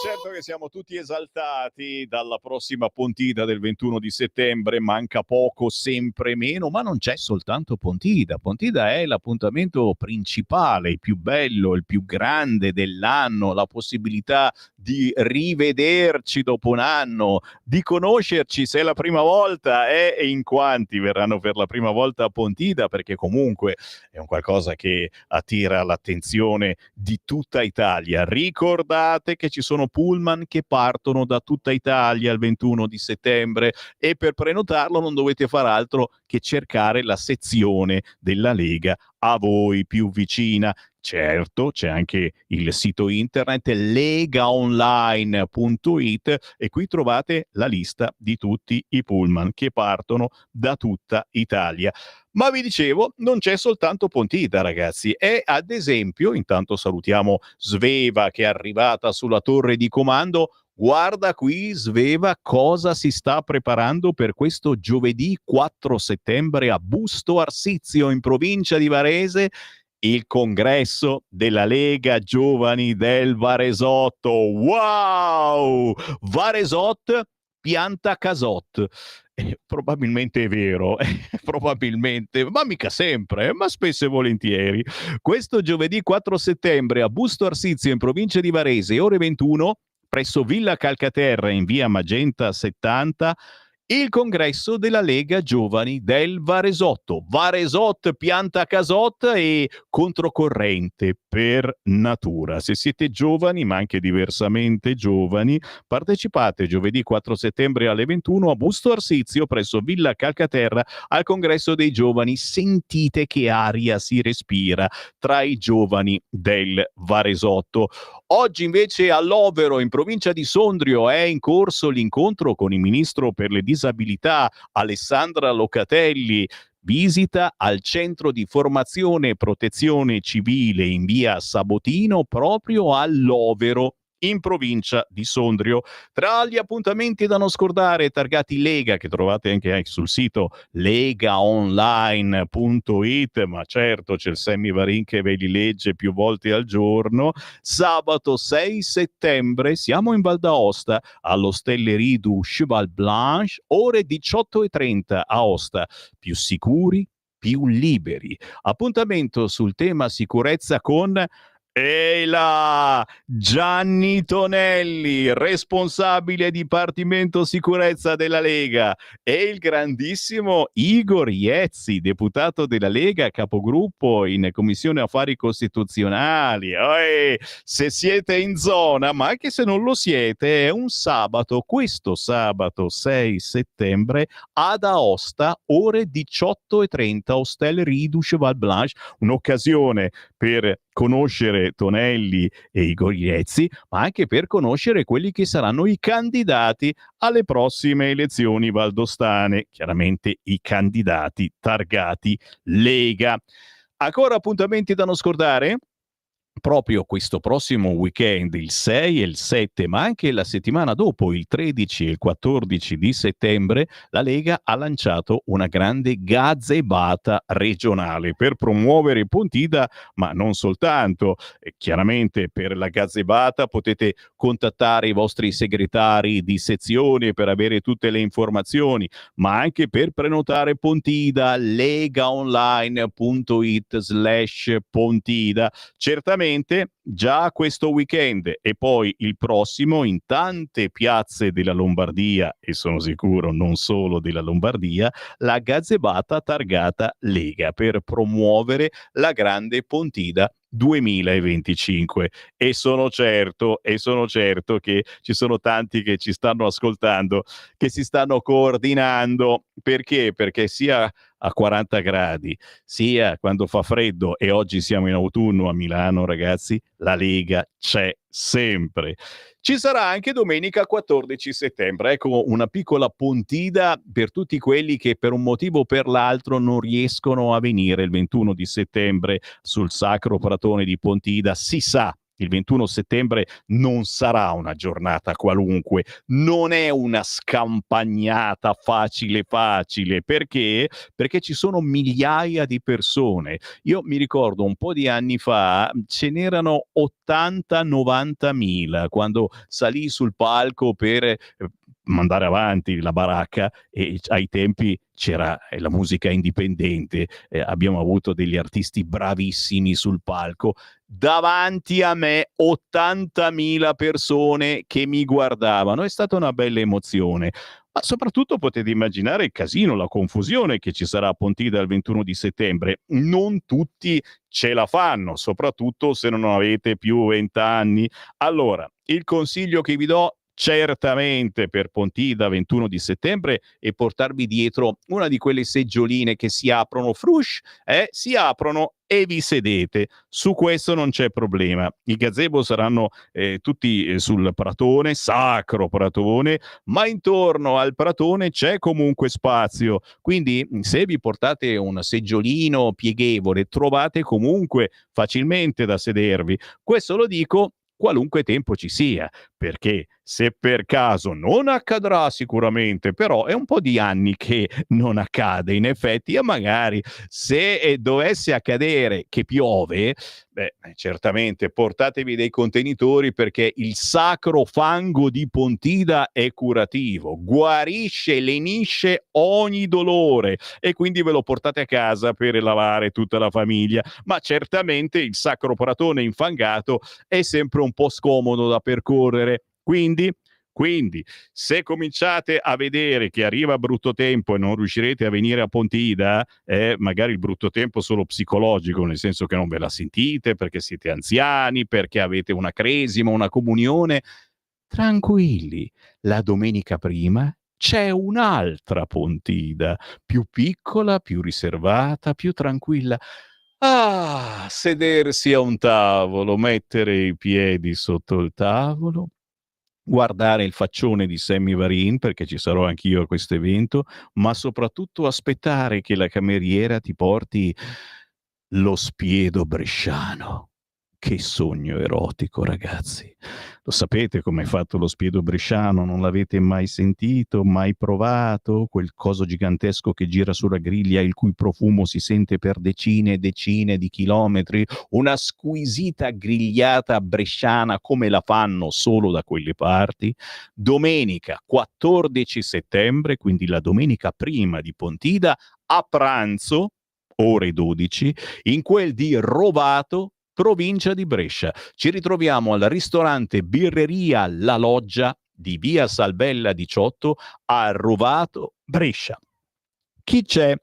Certo che siamo tutti esaltati dalla prossima Pontida del 21 di settembre, manca poco, sempre meno, ma non c'è soltanto Pontida. Pontida è l'appuntamento principale, il più bello, il più grande dell'anno, la possibilità di rivederci dopo un anno, di conoscerci se è la prima volta e in quanti verranno per la prima volta a Pontida, perché comunque è un qualcosa che attira l'attenzione di tutta Italia. Ricordate che ci sono pullman che partono da tutta Italia il 21 di settembre e per prenotarlo non dovete far altro che cercare la sezione della Lega a voi più vicina. Certo, c'è anche il sito internet legaonline.it e qui trovate la lista di tutti i pullman che partono da tutta Italia. Ma vi dicevo, non c'è soltanto Pontida, ragazzi. E ad esempio, intanto salutiamo Sveva che è arrivata sulla torre di comando. Guarda qui, Sveva, cosa si sta preparando per questo giovedì 4 settembre a Busto Arsizio, in provincia di Varese, il congresso della Lega Giovani del Varesotto. Wow! Varesot pianta casot. Probabilmente è vero, probabilmente, ma mica sempre, ma spesso e volentieri. Questo giovedì 4 settembre a Busto Arsizio, in provincia di Varese, ore 21, presso Villa Calcaterra in via Magenta 70, il congresso della Lega Giovani del Varesotto. Varesot pianta casot e controcorrente per natura. Se siete giovani, ma anche diversamente giovani, partecipate giovedì 4 settembre alle 21 a Busto Arsizio presso Villa Calcaterra al congresso dei giovani. Sentite che aria si respira tra i giovani del Varesotto. Oggi invece a Lovero, in provincia di Sondrio, è in corso l'incontro con il ministro per le disabilità Alessandra Locatelli. Visita al centro di formazione e protezione civile in via Sabotino, proprio a Lovero, in provincia di Sondrio. Tra gli appuntamenti da non scordare targati Lega, che trovate anche sul sito legaonline.it, ma certo c'è il Sammy Varin che ve li legge più volte al giorno. Sabato 6 settembre siamo in Val d'Aosta all'Ostellerie du Cheval Blanche, ore 18:30 a Aosta. Più sicuri, più liberi. Appuntamento sul tema sicurezza con ehi là, Gianni Tonelli, responsabile Dipartimento Sicurezza della Lega, e il grandissimo Igor Iezzi, deputato della Lega, capogruppo in Commissione Affari Costituzionali. Se siete in zona, ma anche se non lo siete, è un sabato, questo sabato 6 settembre, ad Aosta, ore 18:30, Ostellerie du Cheval Blanche, un'occasione per conoscere Tonelli e Igor Iezzi, ma anche per conoscere quelli che saranno i candidati alle prossime elezioni valdostane, chiaramente i candidati targati Lega. Ancora appuntamenti da non scordare? Proprio questo prossimo weekend, il 6 e il 7, ma anche la settimana dopo, il 13 e il 14 di settembre, la Lega ha lanciato una grande gazebata regionale per promuovere Pontida, ma non soltanto. Chiaramente per la gazebata potete contattare i vostri segretari di sezione per avere tutte le informazioni, ma anche per prenotare Pontida, legaonline.it/Pontida. Certamente già questo weekend e poi il prossimo in tante piazze della Lombardia, e sono sicuro non solo della Lombardia, la gazebata targata Lega per promuovere la grande Pontida 2025. E sono certo che ci sono tanti che ci stanno ascoltando, che si stanno coordinando. Perché? Perché sia a 40 gradi, sia quando fa freddo, e oggi siamo in autunno a Milano, ragazzi, la Lega c'è sempre. Ci sarà anche domenica 14 settembre, ecco una piccola Pontida per tutti quelli che per un motivo o per l'altro non riescono a venire il 21 di settembre sul Sacro Pratone di Pontida. Si sa, il 21 settembre non sarà una giornata qualunque, non è una scampagnata facile, perché? Perché ci sono migliaia di persone. Io mi ricordo un po' di anni fa ce n'erano 80-90 mila quando salì sul palco per mandare avanti la baracca, e ai tempi c'era la musica indipendente, abbiamo avuto degli artisti bravissimi sul palco, davanti a me 80.000 persone che mi guardavano, è stata una bella emozione. Ma soprattutto potete immaginare il casino, la confusione che ci sarà a Pontida il 21 di settembre. Non tutti ce la fanno, soprattutto se non avete più 20 anni. Allora, il consiglio che vi do certamente per Pontida 21 di settembre è portarvi dietro una di quelle seggioline che si aprono, si aprono e vi sedete. Su questo non c'è problema. I gazebo saranno tutti sul pratone, sacro pratone, ma intorno al pratone c'è comunque spazio. Quindi se vi portate un seggiolino pieghevole, trovate comunque facilmente da sedervi. Questo lo dico qualunque tempo ci sia, perché se per caso non accadrà sicuramente, però è un po' di anni che non accade in effetti, e magari se dovesse accadere che piove, certamente portatevi dei contenitori, perché il sacro fango di Pontida è curativo, guarisce, lenisce ogni dolore, e quindi ve lo portate a casa per lavare tutta la famiglia. Ma certamente il sacro pratone infangato è sempre un po' scomodo da percorrere. Quindi, se cominciate a vedere che arriva brutto tempo e non riuscirete a venire a Pontida, magari il brutto tempo solo psicologico, nel senso che non ve la sentite, perché siete anziani, perché avete una cresima, una comunione, tranquilli, la domenica prima c'è un'altra Pontida, più piccola, più riservata, più tranquilla. Sedersi a un tavolo, mettere i piedi sotto il tavolo, guardare il faccione di Sammy Varin, perché ci sarò anch'io a questo evento, ma soprattutto aspettare che la cameriera ti porti lo spiedo bresciano. Che sogno erotico, ragazzi. Lo sapete com'è fatto lo spiedo bresciano? Non l'avete mai sentito, mai provato? Quel coso gigantesco che gira sulla griglia, il cui profumo si sente per decine e decine di chilometri? Una squisita grigliata bresciana come la fanno solo da quelle parti? Domenica 14 settembre, quindi la domenica prima di Pontida, a pranzo, ore 12, in quel di Rovato, provincia di Brescia. Ci ritroviamo al ristorante Birreria La Loggia di via Salbella 18 a Rovato, Brescia. Chi c'è?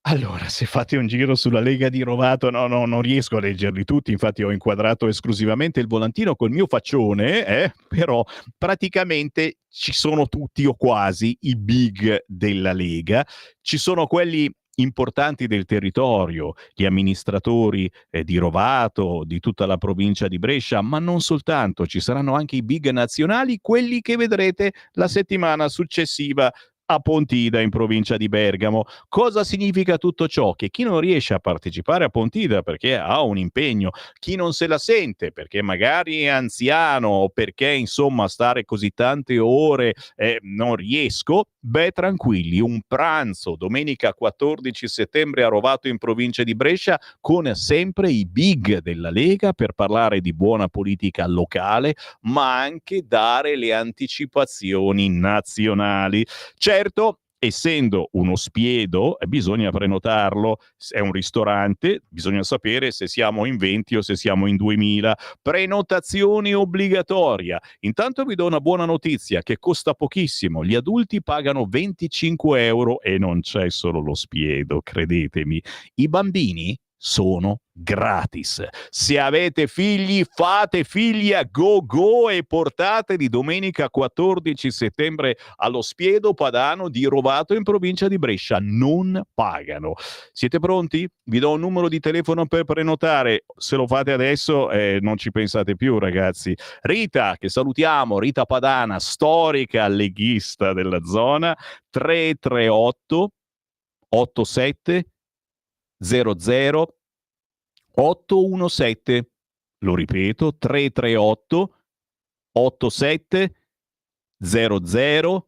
Allora, se fate un giro sulla Lega di Rovato, non riesco a leggerli tutti, infatti ho inquadrato esclusivamente il volantino col mio faccione, però praticamente ci sono tutti o quasi i big della Lega, ci sono quelli importanti del territorio, gli amministratori di Rovato, di tutta la provincia di Brescia, ma non soltanto, ci saranno anche i big nazionali, quelli che vedrete la settimana successiva a Pontida in provincia di Bergamo. Cosa significa tutto ciò? Che chi non riesce a partecipare a Pontida perché ha un impegno, chi non se la sente perché magari è anziano o perché insomma stare così tante ore non riesco, tranquilli, un pranzo domenica 14 settembre a Rovato in provincia di Brescia con sempre i big della Lega per parlare di buona politica locale, ma anche dare le anticipazioni nazionali. Certo, essendo uno spiedo, bisogna prenotarlo, è un ristorante, bisogna sapere se siamo in 20 o se siamo in 2000. Prenotazione obbligatoria. Intanto vi do una buona notizia che costa pochissimo, gli adulti pagano 25 euro e non c'è solo lo spiedo, credetemi. I bambini sono gratis. Se avete figli, fate figli a go e portateli domenica 14 settembre allo Spiedo Padano di Rovato in provincia di Brescia. Non pagano. Siete pronti? Vi do un numero di telefono per prenotare. Se lo fate adesso non ci pensate più, ragazzi. Rita, che salutiamo, Rita Padana, storica leghista della zona, 338 87 00 817, lo ripeto, 338 87 00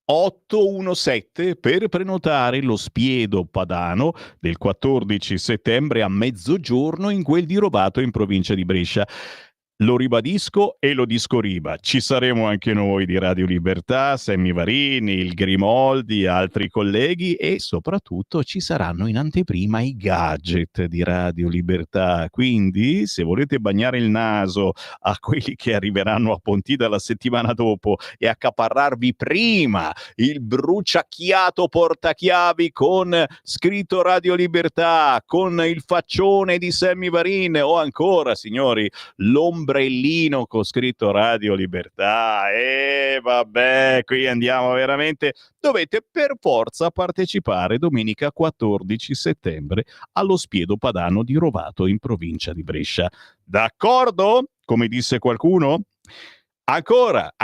817 per prenotare lo Spiedo Padano del 14 settembre a mezzogiorno in quel di Rovato in provincia di Brescia. Lo ribadisco e lo discoriba. Ci saremo anche noi di Radio Libertà, Sammy Varini, il Grimoldi, altri colleghi e soprattutto ci saranno in anteprima i gadget di Radio Libertà. Quindi se volete bagnare il naso a quelli che arriveranno a Pontida la settimana dopo e accaparrarvi prima il bruciacchiato portachiavi con scritto Radio Libertà, con il faccione di Sammy Varin o ancora, signori, l'ombrellino con scritto Radio Libertà, e vabbè, qui andiamo veramente, dovete per forza partecipare domenica 14 settembre allo Spiedo Padano di Rovato in provincia di Brescia. D'accordo? Come disse qualcuno? Ancora,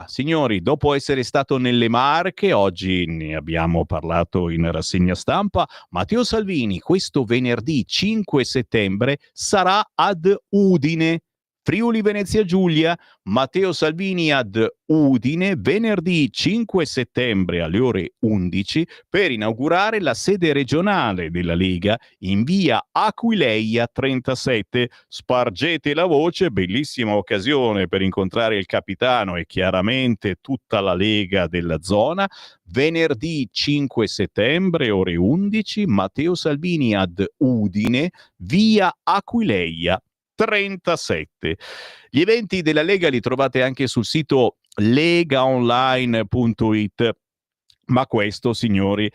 signori, dopo essere stato nelle Marche, oggi ne abbiamo parlato in rassegna stampa, Matteo Salvini questo venerdì 5 settembre sarà ad Udine, Friuli Venezia Giulia. Matteo Salvini ad Udine venerdì 5 settembre alle ore 11 per inaugurare la sede regionale della Lega in via Aquileia 37. Spargete la voce, bellissima occasione per incontrare il capitano e chiaramente tutta la Lega della zona. Venerdì 5 settembre ore 11, Matteo Salvini ad Udine, via Aquileia 37. Gli eventi della Lega li trovate anche sul sito legaonline.it. Ma questo, signori,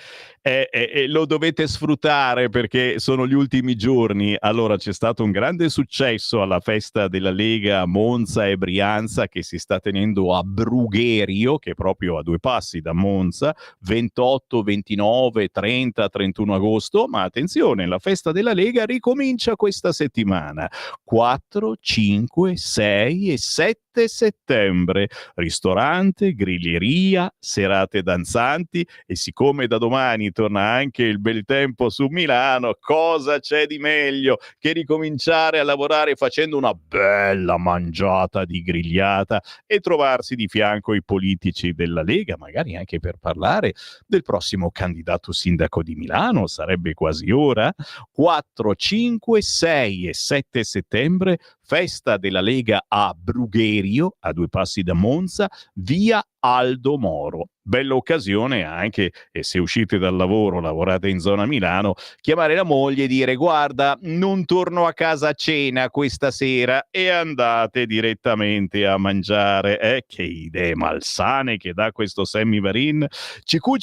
lo dovete sfruttare perché sono gli ultimi giorni. Allora, c'è stato un grande successo alla festa della Lega Monza e Brianza che si sta tenendo a Brugherio, che è proprio a due passi da Monza, 28, 29, 30, 31 agosto. Ma attenzione, la festa della Lega ricomincia questa settimana. 4, 5, 6 e 7 settembre. Ristorante, griglieria, serate danzanti. E siccome da domani torna anche il bel tempo su Milano, cosa c'è di meglio che ricominciare a lavorare facendo una bella mangiata di grigliata e trovarsi di fianco i politici della Lega, magari anche per parlare del prossimo candidato sindaco di Milano, sarebbe quasi ora. 4, 5, 6 e 7 settembre, festa della Lega a Brugherio, a due passi da Monza, via Aldo Moro. Bella occasione anche, e se uscite dal lavoro, lavorate in zona Milano, chiamare la moglie e dire: guarda, non torno a casa a cena questa sera, e andate direttamente a mangiare. Che idee malsane che dà questo Sammy Varin. CQ,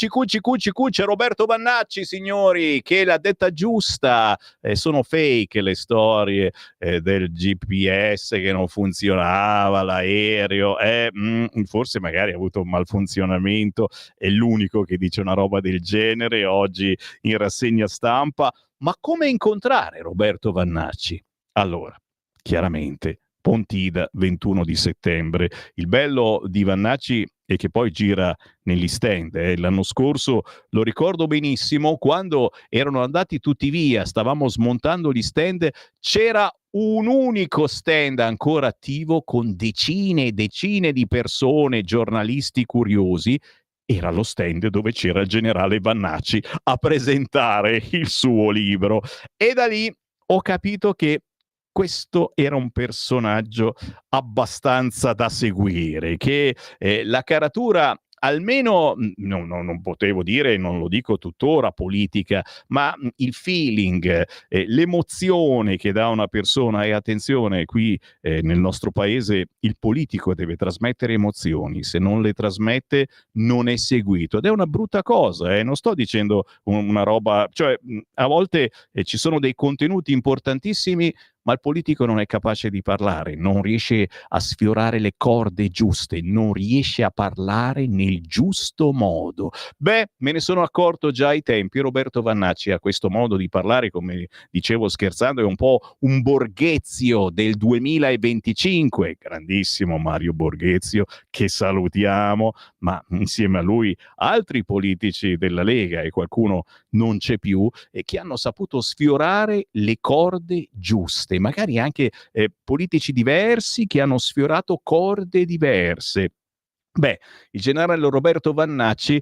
c'è Roberto Vannacci, signori, che l'ha detta giusta. Sono fake le storie del GPS che non funzionava, l'aereo, forse magari ha avuto un malfunzionamento, è l'unico che dice una roba del genere oggi in rassegna stampa. Ma come incontrare Roberto Vannacci? Allora, chiaramente Pontida 21 di settembre. Il bello di Vannacci è che poi gira negli stand. L'anno scorso lo ricordo benissimo, quando erano andati tutti via, stavamo smontando gli stand, c'era un unico stand ancora attivo con decine e decine di persone, giornalisti curiosi. Era lo stand dove c'era il generale Vannacci a presentare il suo libro, e da lì ho capito che questo era un personaggio abbastanza da seguire, che la caratura, almeno non potevo dire, non lo dico tuttora, politica, ma il feeling, l'emozione che dà una persona. E attenzione, qui nel nostro paese il politico deve trasmettere emozioni, se non le trasmette non è seguito, ed è una brutta cosa. Non sto dicendo una roba, cioè a volte ci sono dei contenuti importantissimi, ma il politico non è capace di parlare, non riesce a sfiorare le corde giuste, non riesce a parlare nel giusto modo. Beh, me ne sono accorto già ai tempi. Roberto Vannacci ha questo modo di parlare, come dicevo scherzando, è un po' un Borghezio del 2025, grandissimo Mario Borghezio, che salutiamo, ma insieme a lui altri politici della Lega, e qualcuno non c'è più, e che hanno saputo sfiorare le corde giuste. Magari anche politici diversi che hanno sfiorato corde diverse. Beh, il generale Roberto Vannacci,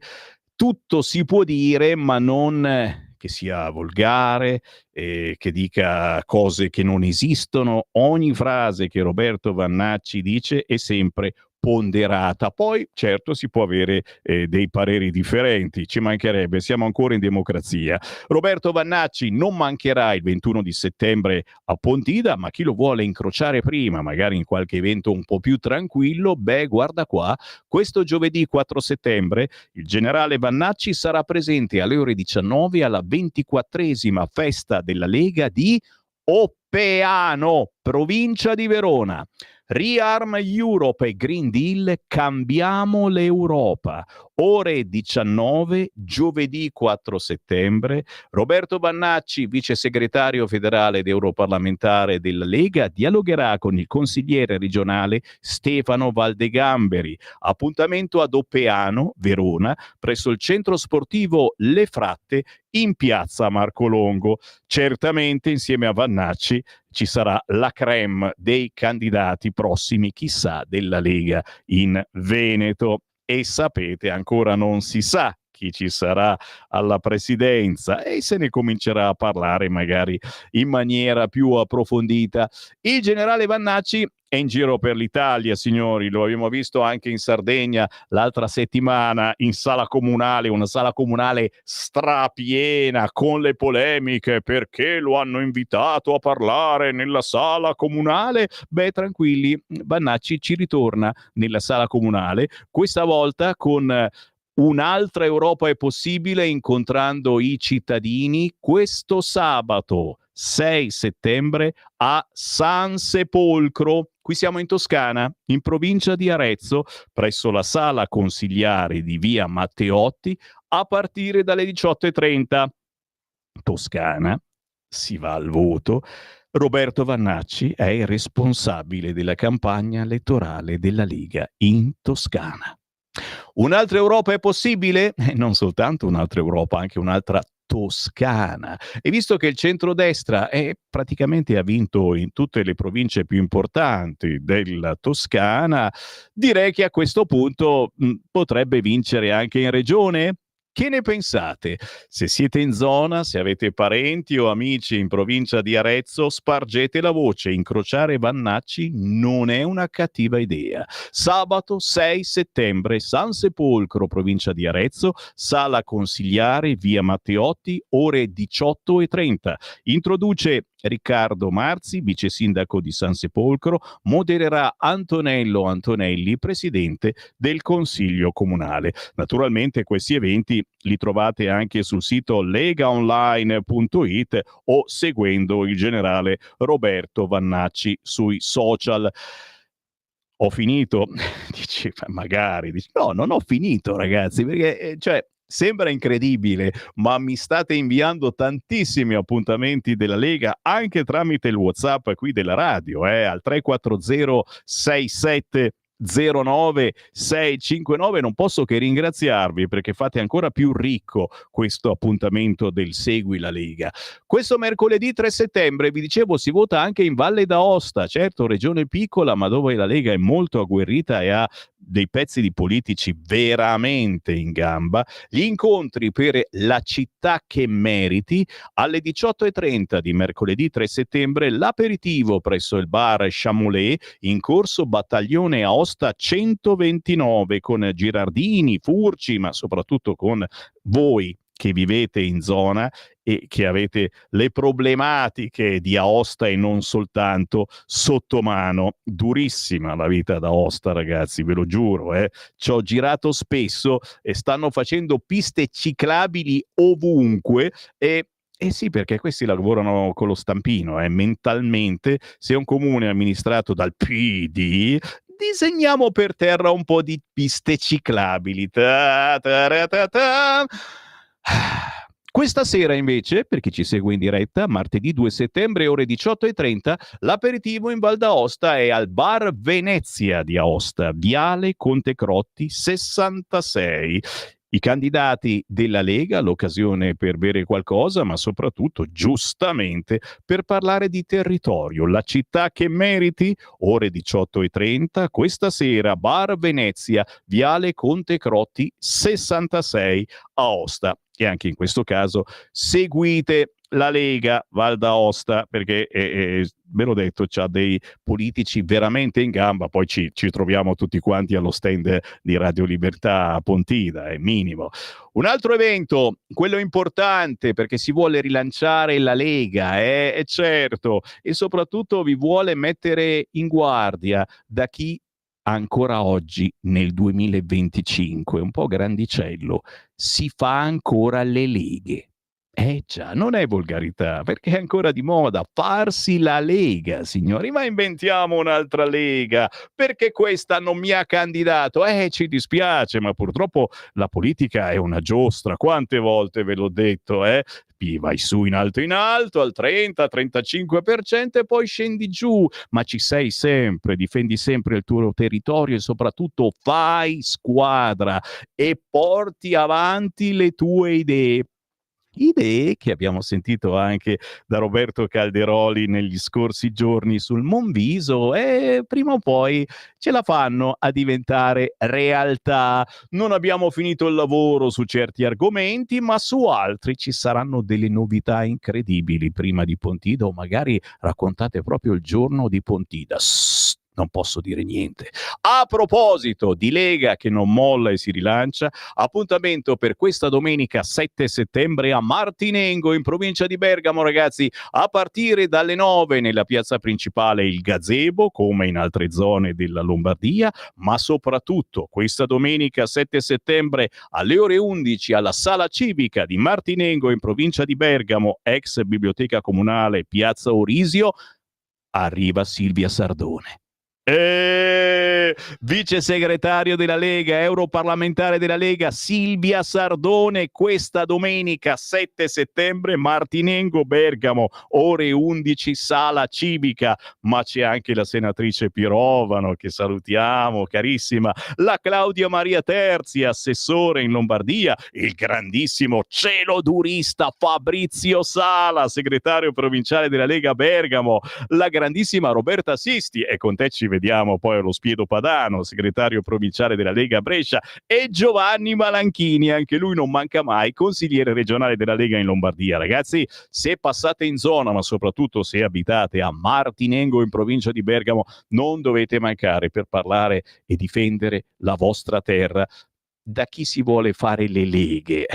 tutto si può dire, ma non che sia volgare, che dica cose che non esistono. Ogni frase che Roberto Vannacci dice è sempre ponderata. Poi certo si può avere dei pareri differenti, ci mancherebbe, siamo ancora in democrazia. Roberto Vannacci non mancherà il 21 di settembre a Pontida, ma chi lo vuole incrociare prima, magari in qualche evento un po' più tranquillo, beh, guarda qua, questo giovedì 4 settembre il generale Vannacci sarà presente alle ore 19 alla 24esima festa della Lega di Oppeano, provincia di Verona. Rearm Europe e Green Deal, cambiamo l'Europa. Ore 19, giovedì 4 settembre. Roberto Vannacci, vice segretario federale ed europarlamentare della Lega, dialogherà con il consigliere regionale Stefano Valdegamberi. Appuntamento ad Oppeano, Verona, presso il centro sportivo Le Fratte in piazza Marco Longo. Certamente insieme a Vannacci ci sarà la crème dei candidati prossimi, chissà, della Lega in Veneto. E sapete, ancora non si sa chi ci sarà alla presidenza e se ne comincerà a parlare magari in maniera più approfondita. Il generale Vannacci è in giro per l'Italia, signori, lo abbiamo visto anche in Sardegna l'altra settimana in sala comunale, una sala comunale strapiena con le polemiche, perché lo hanno invitato a parlare nella sala comunale. Beh, tranquilli, Vannacci ci ritorna nella sala comunale, questa volta con un'altra Europa è possibile, incontrando i cittadini questo sabato 6 settembre a San Sepolcro. Qui siamo in Toscana, in provincia di Arezzo, presso la sala consigliare di via Matteotti, a partire dalle 18:30. Toscana, si va al voto. Roberto Vannacci è il responsabile della campagna elettorale della Lega in Toscana. Un'altra Europa è possibile? Non soltanto un'altra Europa, anche un'altra Toscana. E visto che il centrodestra praticamente ha vinto in tutte le province più importanti della Toscana, direi che a questo punto potrebbe vincere anche in regione. Che ne pensate? Se siete in zona, se avete parenti o amici in provincia di Arezzo, spargete la voce. Incrociare Vannacci non è una cattiva idea. Sabato 6 settembre, San Sepolcro, provincia di Arezzo, sala consigliare, via Matteotti, ore 18:30. Introduce Riccardo Marzi, vice sindaco di San Sepolcro, modererà Antonello Antonelli, presidente del Consiglio Comunale. Naturalmente questi eventi li trovate anche sul sito legaonline.it o seguendo il generale Roberto Vannacci sui social. Ho finito? Dici, magari. Dici, no, non ho finito, ragazzi, perché sembra incredibile, ma mi state inviando tantissimi appuntamenti della Lega anche tramite il WhatsApp qui della radio, al 340 67 09 659. Non posso che ringraziarvi perché fate ancora più ricco questo appuntamento del Segui la Lega. Questo mercoledì 3 settembre, vi dicevo, si vota anche in Valle d'Aosta, certo regione piccola ma dove la Lega è molto agguerrita e ha dei pezzi di politici veramente in gamba. Gli incontri per la città che meriti alle 18:30 di mercoledì 3 settembre, l'aperitivo presso il bar Chamoulet in corso Battaglione Aosta 129 con Girardini, Furci, ma soprattutto con voi che vivete in zona e che avete le problematiche di Aosta e non soltanto sotto mano. Durissima la vita d'Aosta, ragazzi, ve lo giuro. Ci ho girato spesso e stanno facendo piste ciclabili ovunque e sì, perché questi lavorano con lo stampino, mentalmente. Se è un comune amministrato dal PD, disegniamo per terra un po' di piste ciclabili. Questa sera invece, per chi ci segue in diretta, martedì 2 settembre ore 18:30, l'aperitivo in Val d'Aosta è al Bar Venezia di Aosta, Viale Conte Crotti 66. I candidati della Lega, l'occasione per bere qualcosa, ma soprattutto, giustamente, per parlare di territorio. La città che meriti, ore 18:30, questa sera, Bar Venezia, Viale Conte Crotti 66, Aosta. E anche in questo caso seguite la Lega Val d'Aosta, perché ve l'ho detto, c'ha dei politici veramente in gamba. Poi ci troviamo tutti quanti allo stand di Radio Libertà a Pontida, è minimo. Un altro evento, quello importante, perché si vuole rilanciare la Lega, certo, e soprattutto vi vuole mettere in guardia da chi ancora oggi, nel 2025, un po' grandicello, si fa ancora le leghe. Già, non è volgarità, perché è ancora di moda farsi la Lega, signori, ma inventiamo un'altra Lega, perché questa non mi ha candidato. Ci dispiace, ma purtroppo la politica è una giostra, quante volte ve l'ho detto, vai su in alto al 30-35% e poi scendi giù, ma ci sei sempre, difendi sempre il tuo territorio e soprattutto fai squadra e porti avanti le tue idee. Idee che abbiamo sentito anche da Roberto Calderoli negli scorsi giorni sul Monviso, e prima o poi ce la fanno a diventare realtà. Non abbiamo finito il lavoro su certi argomenti, ma su altri ci saranno delle novità incredibili prima di Pontida, o magari raccontate proprio il giorno di Pontida. Non posso dire niente. A proposito di Lega che non molla e si rilancia, appuntamento per questa domenica 7 settembre a Martinengo, in provincia di Bergamo, ragazzi, a partire dalle 9 nella piazza principale il gazebo, come in altre zone della Lombardia, ma soprattutto questa domenica 7 settembre alle ore 11 alla Sala Civica di Martinengo, in provincia di Bergamo, ex biblioteca comunale Piazza Orisio, arriva Silvia Sardone. Vice segretario della Lega, europarlamentare della Lega, Silvia Sardone, questa domenica 7 settembre, Martinengo, Bergamo, ore 11, Sala Civica. Ma c'è anche la senatrice Pirovano, che salutiamo, carissima, la Claudia Maria Terzi, assessore in Lombardia, il grandissimo celodurista Fabrizio Sala, segretario provinciale della Lega Bergamo, la grandissima Roberta Sisti, e con te ci vediamo poi allo Spiedo Padano, segretario provinciale della Lega Brescia, e Giovanni Malanchini, anche lui non manca mai, consigliere regionale della Lega in Lombardia. Ragazzi, se passate in zona, ma soprattutto se abitate a Martinengo in provincia di Bergamo, non dovete mancare per parlare e difendere la vostra terra da chi si vuole fare le leghe,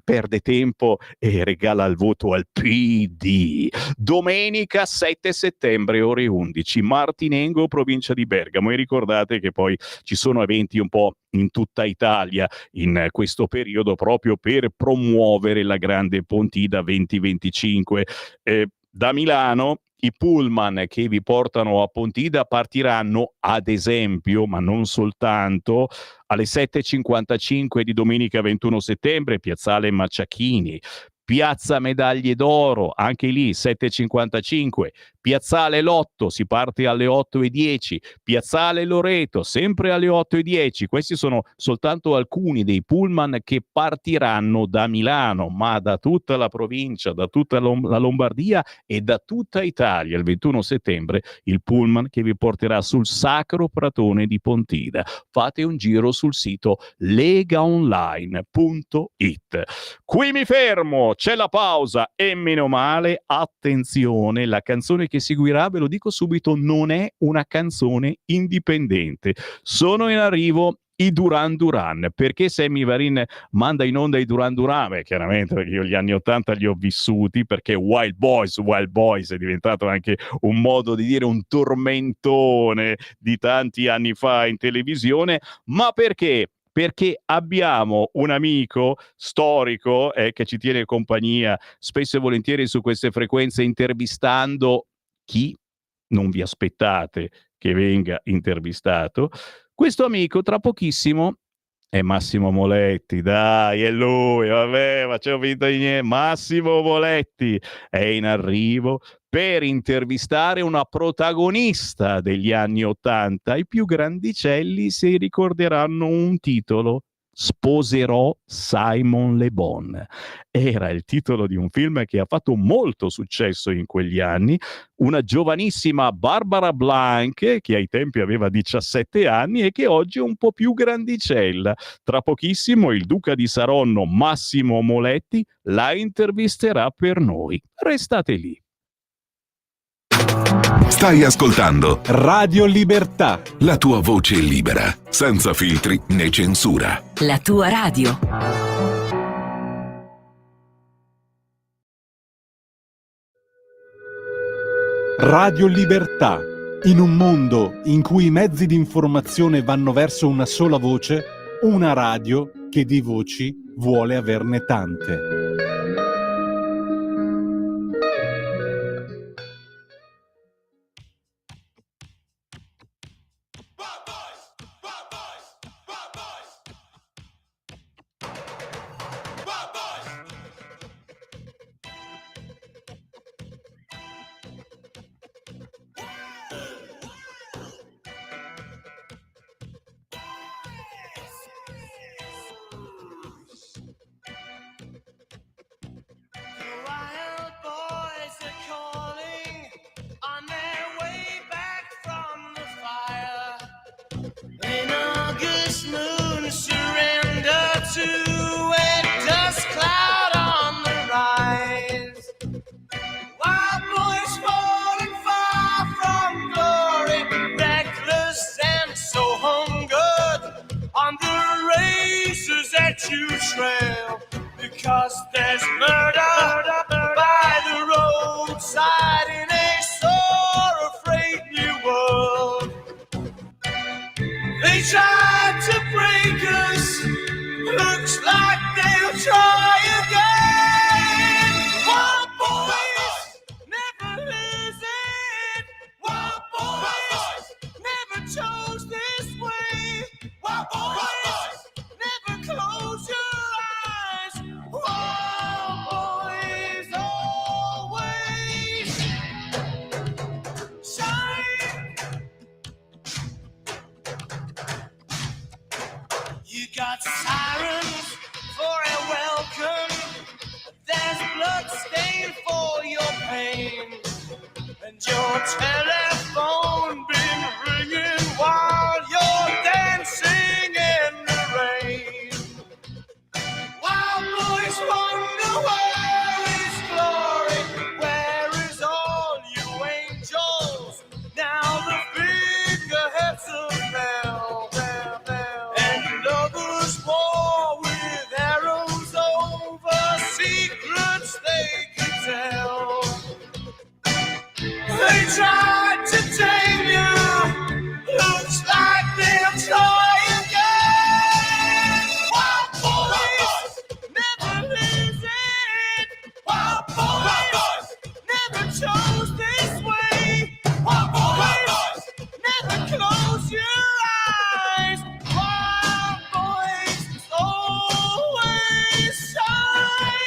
perde tempo e regala il voto al PD. Domenica 7 settembre, ore 11, Martinengo, provincia di Bergamo. E ricordate che poi ci sono eventi un po' in tutta Italia in questo periodo, proprio per promuovere la grande Pontida 2025. Da Milano i pullman che vi portano a Pontida partiranno, ad esempio, ma non soltanto, alle 7:55 di domenica 21 settembre, Piazzale Macciachini. Piazza Medaglie d'Oro, anche lì 7:55. Piazzale Lotto, si parte alle 8:10. Piazzale Loreto, sempre alle 8:10. Questi sono soltanto alcuni dei pullman che partiranno da Milano, ma da tutta la provincia, da tutta la Lombardia e da tutta Italia. Il 21 settembre il pullman che vi porterà sul Sacro Pratone di Pontida. Fate un giro sul sito legaonline.it. Qui mi fermo, c'è la pausa e meno male. Attenzione, la canzone che seguirà, ve lo dico subito, non è una canzone indipendente. Sono in arrivo i Duran Duran. Perché Sammy Varin manda in onda i Duran Duran? Beh, chiaramente perché io gli anni 80 li ho vissuti, perché Wild Boys è diventato anche un modo di dire, un tormentone di tanti anni fa in televisione, ma perché abbiamo un amico storico che ci tiene compagnia spesso e volentieri su queste frequenze, intervistando chi non vi aspettate che venga intervistato. Questo amico tra pochissimo è Massimo Moletti, dai, è lui, vabbè, ma c'è vinto di niente. Massimo Moletti è in arrivo per intervistare una protagonista degli anni '80. I più grandicelli si ricorderanno un titolo: Sposerò Simon Le Bon. Era il titolo di un film che ha fatto molto successo in quegli anni. Una giovanissima Barbara Blanc, che ai tempi aveva 17 anni e che oggi è un po' più grandicella. Tra pochissimo il duca di Saronno Massimo Moletti la intervisterà per noi. Restate lì. Stai ascoltando Radio Libertà. la tua voce libera, senza filtri né censura. La tua radio. Radio Libertà. In un mondo in cui i mezzi di informazione vanno verso una sola voce, una radio che di voci vuole averne tante. Wild boys are calling on their way back from the fire. An August moon surrender to a dust cloud on the rise. Wild boys falling far from glory, reckless and so hungered on the races that you trail. Because there's murder by the roadside in a sore-afraid new world. They tried to break us, looks like they'll try again. Wild boys never lose it. Wild boys never chose this way. Wild boys never close your eyes. Wild boys always shine. You got sirens for a welcome. There's blood stain for your pain. And your telephone been ringing while you're dancing in the rain. Wild boys wonder where is glory, where is all you angels? Now the figureheads of hell, and lovers war with arrows over secrets they could tell. They tried to tame you, looks like they'll try again. Wild boys never lose it. Wild boys never chose this way. Wild boys never close your eyes. Wild boys always shine.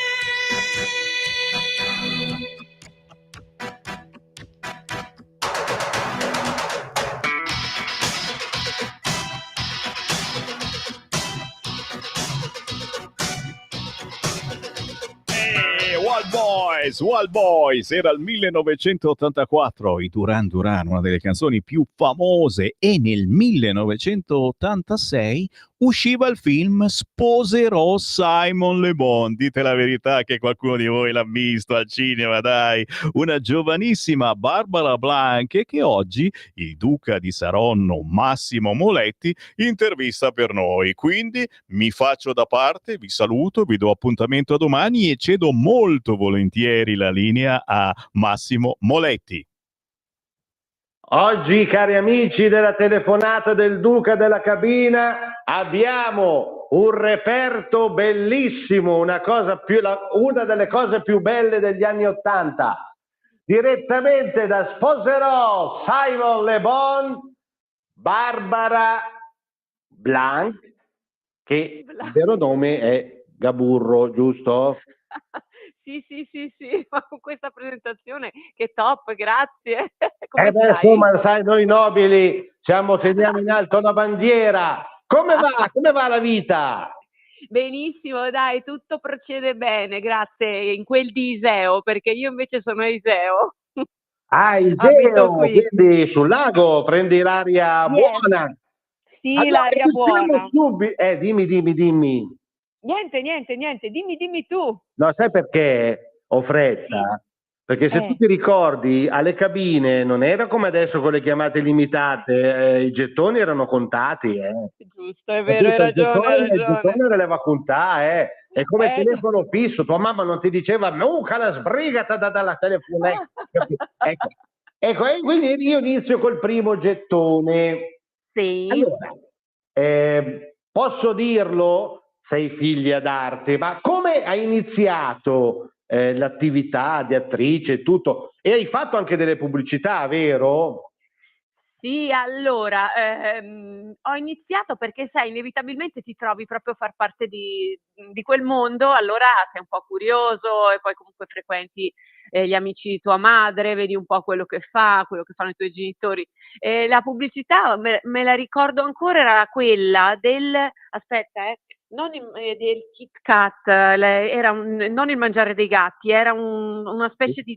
Wild Boys, era il 1984, i Duran Duran, una delle canzoni più famose, e nel 1986 usciva il film Sposerò Simon Le Bon. Dite la verità che qualcuno di voi l'ha visto al cinema, dai. Una giovanissima Barbara Blanc che oggi il duca di Saronno Massimo Moletti intervista per noi. Quindi mi faccio da parte, vi saluto, vi do appuntamento a domani e cedo molto volentieri la linea a Massimo Moletti. Oggi, cari amici della telefonata del Duca della Cabina, abbiamo un reperto bellissimo, una delle cose più belle degli anni '80. Direttamente da Sposerò Simon Le Bon, Barbara Blanc, che il vero nome è Gaburro, giusto? Sì, ma con questa presentazione che top, grazie. Come Beh, stai? insomma, sai, noi nobili teniamo in alto la bandiera. Come va la vita? Benissimo, dai, tutto procede bene, grazie. In quel di Iseo, perché io invece sono a Iseo. Ah, Abito Iseo, qui. quindi sul lago prendi l'aria Yes, buona. sì, Allora, l'aria iniziamo buona. subito. Dimmi. Niente, dimmi tu. No, sai perché ho Sì, fretta? Perché se tu ti ricordi, alle cabine non era come adesso con le chiamate limitate, i gettoni erano contati, eh. giusto, è vero, hai Capito? ragione, hai Il ragione. gettone deve contare, eh. È come il Già. telefono fisso, tua mamma non ti diceva nuca la sbrigata dalla telefonetta. Ecco. Ecco, e quindi io inizio col primo gettone. Sì. Allora, posso dirlo, sei figlia d'arte, ma come hai iniziato l'attività di attrice e tutto? E hai fatto anche delle pubblicità, vero? Sì, allora, ho iniziato perché sai inevitabilmente ti trovi proprio a far parte di quel mondo, allora sei un po' curioso e poi comunque frequenti, gli amici di tua madre, vedi un po' quello che fa, quello che fanno i tuoi genitori. La pubblicità me la ricordo ancora, era quella aspetta non del Kit Kat, era non il mangiare dei gatti, era una specie di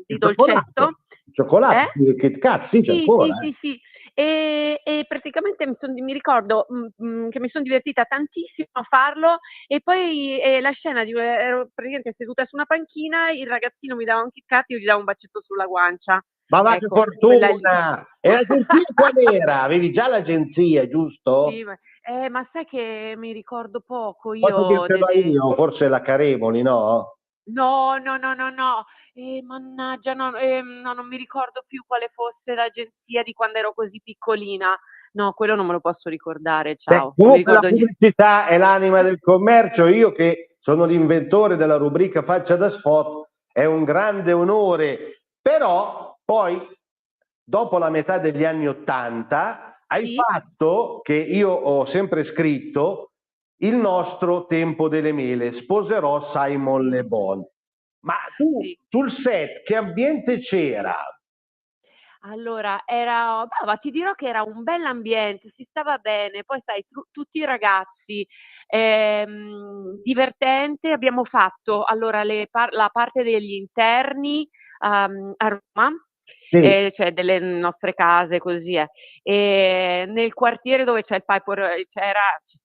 Il cioccolato, dolcetto. il cioccolato, Eh? il Kit Kat, sì, c'è Sì, ancora. sì, sì, sì. E praticamente mi ricordo, che mi son divertita tantissimo a farlo e poi, la scena ero praticamente seduta su una panchina, il ragazzino mi dava un Kit Kat, io gli davo un bacetto sulla guancia. Ma va che Ecco, quella lì. fortuna! E l'agenzia qual era? Avevi già l'agenzia, Sì, giusto? ma sai che mi ricordo poco Posso io dirtelo delle. io, forse la Caremoli, no? No, no, no, no, no. Mannaggia, no, no, non mi ricordo più quale fosse l'agenzia di quando ero così piccolina. No, quello non me lo posso ricordare, Beh, ciao. Mi comunque la ricordo pubblicità è l'anima del commercio, io che sono l'inventore della rubrica Faccia da Spot, è un grande onore, però poi dopo la metà degli anni Ottanta hai sì, fatto che io ho sempre scritto il nostro tempo delle mele, sposerò Simon Le Bon. Ma tu sì. sul set che ambiente c'era? Allora era brava, ti dirò che era un bell'ambiente, si stava bene, poi sai tutti i ragazzi, divertente. Abbiamo fatto allora la parte degli interni, a Roma, Sì. cioè delle nostre case così, nel quartiere dove c'è il Piper c'era,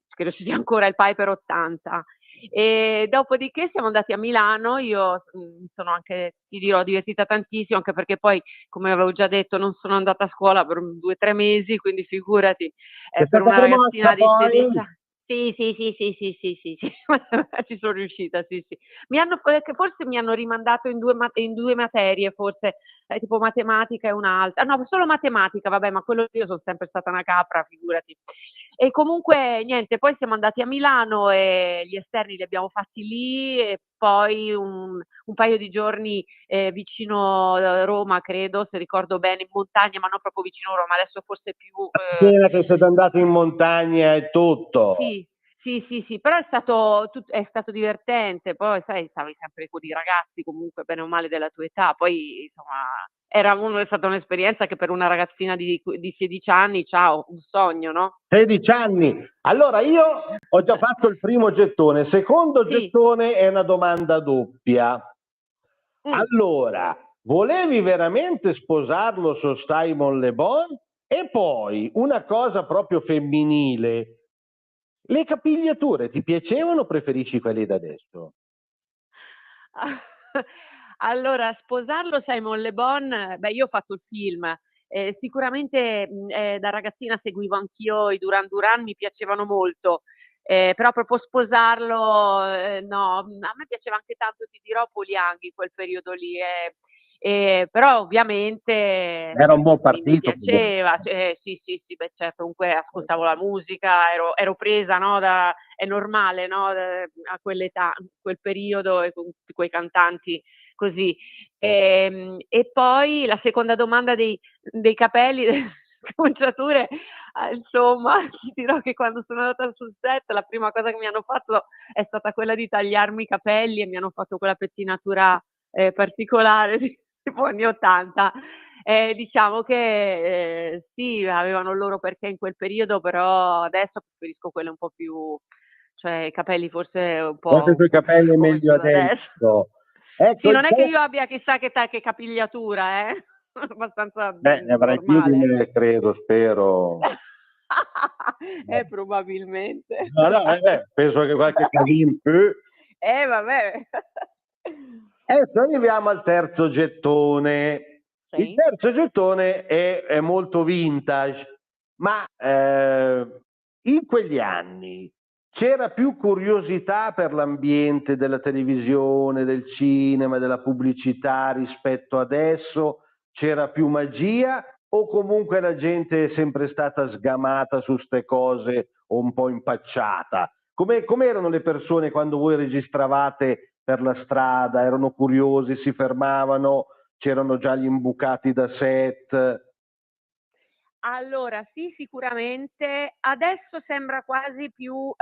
credo ci sia ancora il Piper 80. E dopodiché siamo andati a Milano, io, mi sono anche, ti dirò, divertita tantissimo, anche perché poi, come avevo già detto, non sono andata a scuola per 2, 3 mesi, quindi figurati, Sei per stata una promossa ragazzina di poi? 16 a sì, sì, sì, sì, sì, sì, sì, sì, ci sono riuscita, sì, sì. Che forse mi hanno rimandato in 2 materie forse, tipo matematica e un'altra no, solo matematica, vabbè, ma quello io son sempre stata una capra, figurati. E comunque niente, poi siamo andati a Milano e gli esterni li abbiamo fatti lì e poi un paio di giorni, vicino, Roma credo, se ricordo bene, in montagna, ma non proprio vicino Roma, adesso forse più, Appena che siete andati in montagna e tutto. sì, sì, sì, sì, però è stato divertente. Poi sai, stavi sempre con i ragazzi comunque bene o male della tua età, poi insomma è stata un'esperienza che per una ragazzina di 16 anni, ciao, un sogno, no? 16 anni. Allora io ho già fatto il primo gettone. Secondo Sì. gettone è una domanda doppia. Mh. Allora, volevi veramente sposarlo su Simon Le Bon? E poi una cosa proprio femminile. Le capigliature ti piacevano o preferisci quelle da adesso? Allora, sposarlo Simon Le Bon, beh, io ho fatto il film, sicuramente, da ragazzina seguivo anch'io i Duran Duran, mi piacevano molto, però proprio sposarlo, no. A me piaceva anche tanto, ti dirò, Polianghi in quel periodo lì, però ovviamente, Era un buon mi partito. piaceva, sì, sì, sì, beh certo, comunque ascoltavo la musica, ero presa, no, è normale, no, a quell'età, in quel periodo e con tutti quei cantanti così. E poi la seconda domanda dei capelli, delle sconciature, insomma, ti dirò che quando sono andata sul set la prima cosa che mi hanno fatto è stata quella di tagliarmi i capelli e mi hanno fatto quella pettinatura, particolare tipo anni '80. Diciamo che, sì, avevano il loro perché in quel periodo, però adesso preferisco quelle un po' più cioè i capelli forse un Forse po' sui capelli è come meglio sono adesso. adesso. Ecco, Sì, non è che io abbia chissà che capigliatura, abbastanza ne avrai più di normale. me, credo, spero. Probabilmente. No, penso che qualche casino più. Vabbè. Adesso arriviamo al terzo gettone. Il Sì. terzo gettone è molto vintage, ma in quegli anni c'era più curiosità per l'ambiente della televisione, del cinema, della pubblicità rispetto adesso? C'era più magia o comunque la gente è sempre stata sgamata su ste cose o un po' impacciata? Com'erano le persone quando voi registravate per la strada? Erano curiosi, si fermavano, c'erano già gli imbucati da set? Allora sì, sicuramente. Adesso sembra quasi più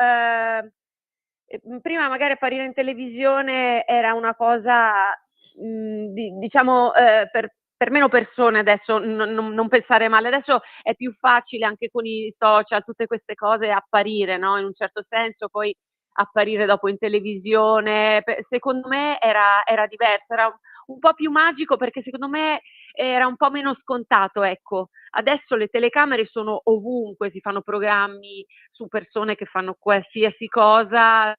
prima magari apparire in televisione era una cosa, diciamo, per meno persone adesso, non pensare male, adesso è più facile anche con i social, tutte queste cose apparire, no, in un certo senso, poi apparire dopo in televisione. Secondo me era diverso, era un po' più magico perché secondo me era un po' meno scontato, ecco. Adesso le telecamere sono ovunque, si fanno programmi su persone che fanno qualsiasi cosa,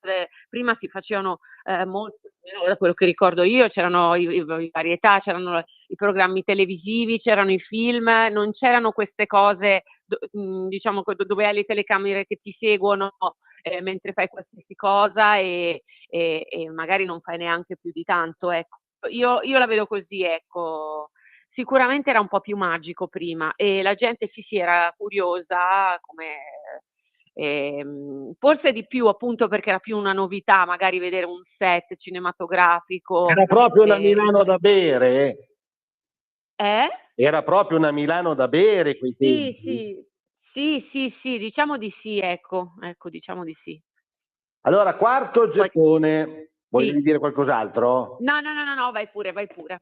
prima si facevano molto, da quello che ricordo io, c'erano i varietà, c'erano i programmi televisivi, c'erano i film, non c'erano queste cose, diciamo, dove hai le telecamere che ti seguono mentre fai qualsiasi cosa e magari non fai neanche più di tanto, ecco. Io la vedo così, ecco. Sicuramente era un po' più magico prima e la gente sì, era curiosa come forse di più appunto perché era più una novità, magari vedere un set cinematografico. Era proprio una Milano da bere? Eh? Era proprio una Milano da bere quei Sì, tempi? sì. Sì, diciamo di sì, ecco, diciamo di sì. Allora, quarto Poi gettone. Volevi sì. dire qualcos'altro? No, vai pure.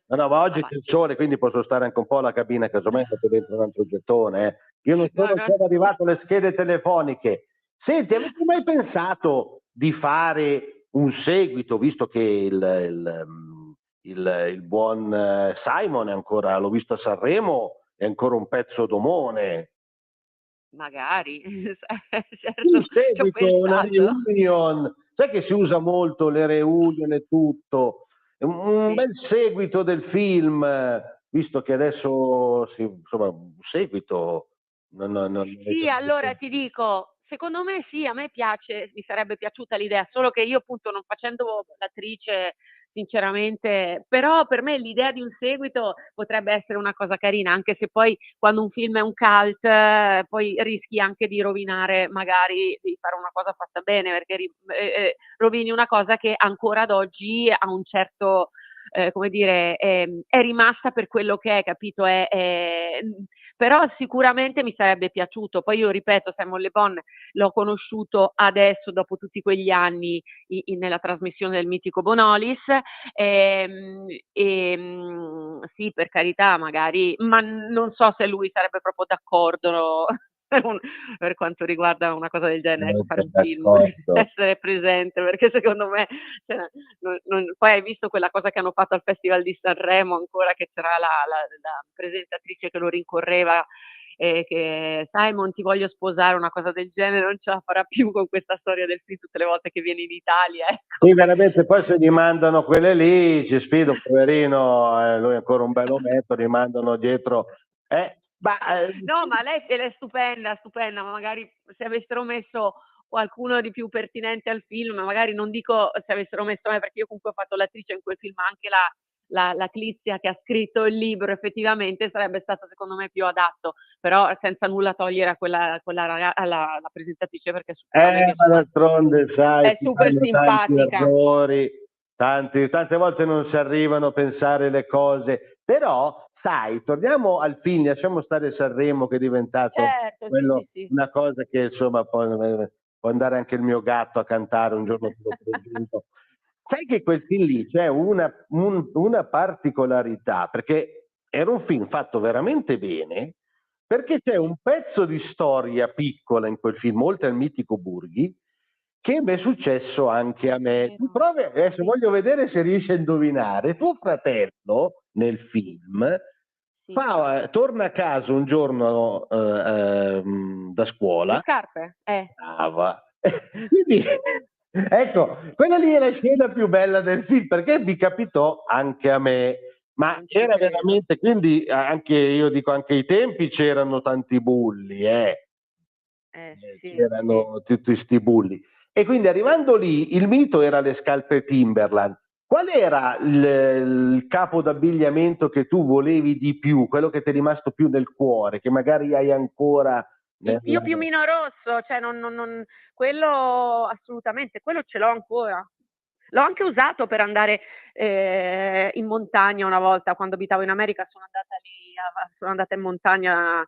No, ma oggi c'è Avanti. il sole, quindi posso stare anche un po' alla cabina, casomai metto dentro un altro gettone. Io non sono No. ancora arrivato alle schede telefoniche. Senti, avete mai pensato di fare un seguito, visto che il buon Simon è ancora, l'ho visto a Sanremo, è ancora un pezzo d'omone. Magari, Un certo, ci ho seguito, una pensato. reunion, sai che si usa molto le reunion e tutto, un Sì. bel seguito del film, visto che adesso insomma un seguito non Sì, allora ti dico, secondo me sì, a me piace, mi sarebbe piaciuta l'idea, solo che io appunto non facendo l'attrice sinceramente, però per me l'idea di un seguito potrebbe essere una cosa carina, anche se poi quando un film è un cult, poi rischi anche di rovinare, magari di fare una cosa fatta bene, perché rovini una cosa che ancora ad oggi ha un certo, come dire, è rimasta per quello che è, capito? Però sicuramente mi sarebbe piaciuto. Poi io ripeto, Simon Le Bon l'ho conosciuto adesso, dopo tutti quegli anni, nella trasmissione del mitico Bonolis. Sì, per carità, magari, ma non so se lui sarebbe proprio d'accordo per quanto riguarda una cosa del genere, ecco, fare un film, d'accordo. essere presente, perché secondo me, cioè, poi hai visto quella cosa che hanno fatto al Festival di Sanremo ancora, che c'era la presentatrice che lo rincorreva che Simon ti voglio sposare, una cosa del genere, non ce la farà più con questa storia del film tutte le volte che viene in Italia, ecco. Sì, veramente, poi se gli mandano quelle lì, ci sfido, poverino, lui è ancora un bel ometto, gli mandano dietro. No, ma lei è stupenda, ma magari se avessero messo qualcuno di più pertinente al film, magari non dico se avessero messo me, perché io comunque ho fatto l'attrice in quel film, ma anche la Clizia che ha scritto il libro, effettivamente sarebbe stato secondo me più adatto, però senza nulla togliere a quella alla presentatrice, perché a me è Ma piaciuta, d'altronde, sai, è si super fanno tanti simpatica. errori, tante volte non si arrivano a pensare le cose, però, sai, torniamo al film, lasciamo stare Sanremo che è diventato Certo, quello, sì. una cosa che insomma può andare anche il mio gatto a cantare un giorno che l'ho presunto. Sai che quel film lì c'è una particolarità, perché era un film fatto veramente bene, perché c'è un pezzo di storia piccola in quel film, oltre al mitico Burghi, che mi è successo anche a me. Tu provi, adesso voglio vedere se riesci a indovinare. Tuo fratello nel film Sì. torna a casa un giorno da Le scuola. scarpe? Brava. Quindi, ecco, quella lì è la scena più bella del film, perché mi capitò anche a me. Ma Non ci c'era credo. veramente, quindi anche io dico, anche ai tempi c'erano tanti bulli, Sì, c'erano tutti sti bulli. E quindi arrivando lì, il mito era le scarpe Timberland. Qual era il capo d'abbigliamento che tu volevi di più, quello che ti è rimasto più nel cuore, che magari hai ancora Io piumino rosso, cioè quello assolutamente, quello ce l'ho ancora. L'ho anche usato per andare in montagna una volta, quando abitavo in America, sono andata in montagna,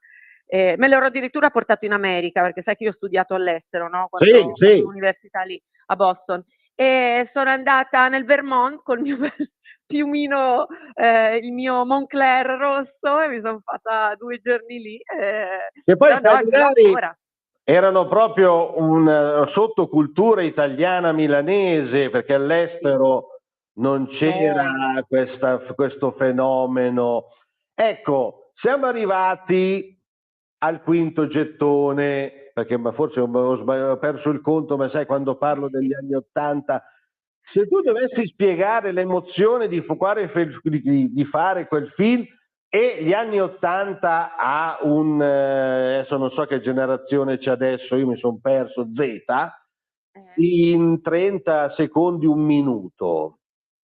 me l'ero addirittura portato in America, perché sai che io ho studiato all'estero, no? Quando ho fatto l'università lì a Boston. E sono andata nel Vermont col mio bel piumino, il mio Moncler rosso, e mi sono fatta 2 giorni lì. Che poi i Però no, ce l'ho italiani ancora. erano proprio una sottocultura italiana milanese, perché all'estero non c'era questo fenomeno. Ecco, siamo arrivati al quinto gettone, perché forse ho perso il conto, ma sai, quando parlo degli anni '80, se tu dovessi spiegare l'emozione di fare quel film e gli anni '80 a adesso non so che generazione c'è adesso, io mi sono perso, Z, in 30 secondi, un minuto.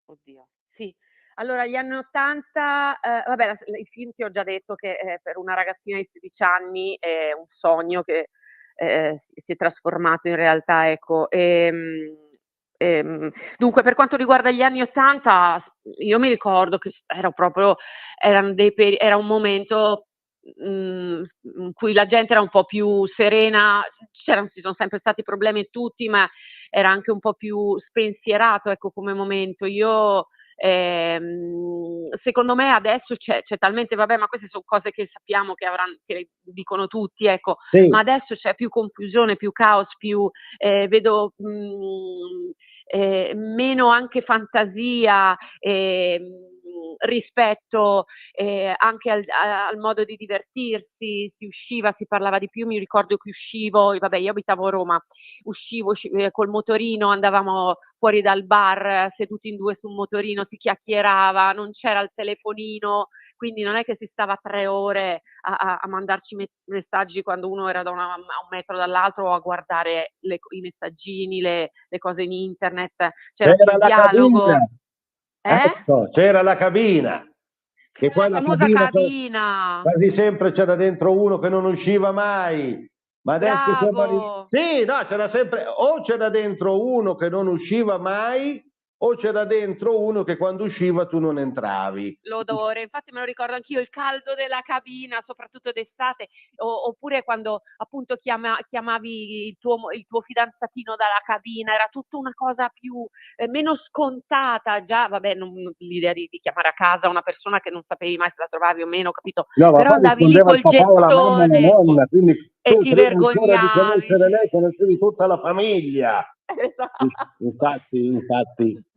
Oddio, sì. Allora, gli anni '80, vabbè, il film ti ho già detto che per una ragazzina di 16 anni è un sogno che si è trasformato in realtà, ecco. Dunque, per quanto riguarda gli anni '80, io mi ricordo che era un momento in cui la gente era un po' più serena, ci sono sempre stati problemi e tutti, ma era anche un po' più spensierato, ecco, come momento. Secondo me adesso c'è talmente, vabbè, ma queste sono cose che sappiamo che dicono tutti, ecco, Sì. ma adesso c'è più confusione, più caos, vedo meno anche fantasia, rispetto anche al modo di divertirsi. Si usciva, si parlava di più. Mi ricordo che uscivo, vabbè, io abitavo a Roma, uscivo col motorino, andavamo fuori dal bar seduti in 2 su un motorino, si chiacchierava, non c'era il telefonino, quindi non è che si stava 3 ore a mandarci messaggi quando uno era a 1 metro dall'altro, o a guardare i messaggini, le cose in internet. C'era più C'era la dialogo. cabina. Ecco, c'era la cabina. Che poi La la famosa cabina cabina. quasi sempre c'era dentro uno che non usciva mai. Ma adesso siamo Bravo. sì, no, c'era sempre, o c'era dentro uno che non usciva mai, o c'era dentro uno che quando usciva tu non entravi. L'odore, infatti me lo ricordo anch'io, il caldo della cabina, soprattutto d'estate, oppure quando appunto chiamavi il tuo fidanzatino dalla cabina, era tutta una cosa meno scontata. Già, vabbè, l'idea di chiamare a casa una persona che non sapevi mai se la trovavi o meno, capito? No, ma Però poi andavi lì rispondeva il col papà o la mamma e la gettone nonna, quindi e tu ti prima ancora di vergognavi. conoscere lei, conoscevi tutta la famiglia. Esatto.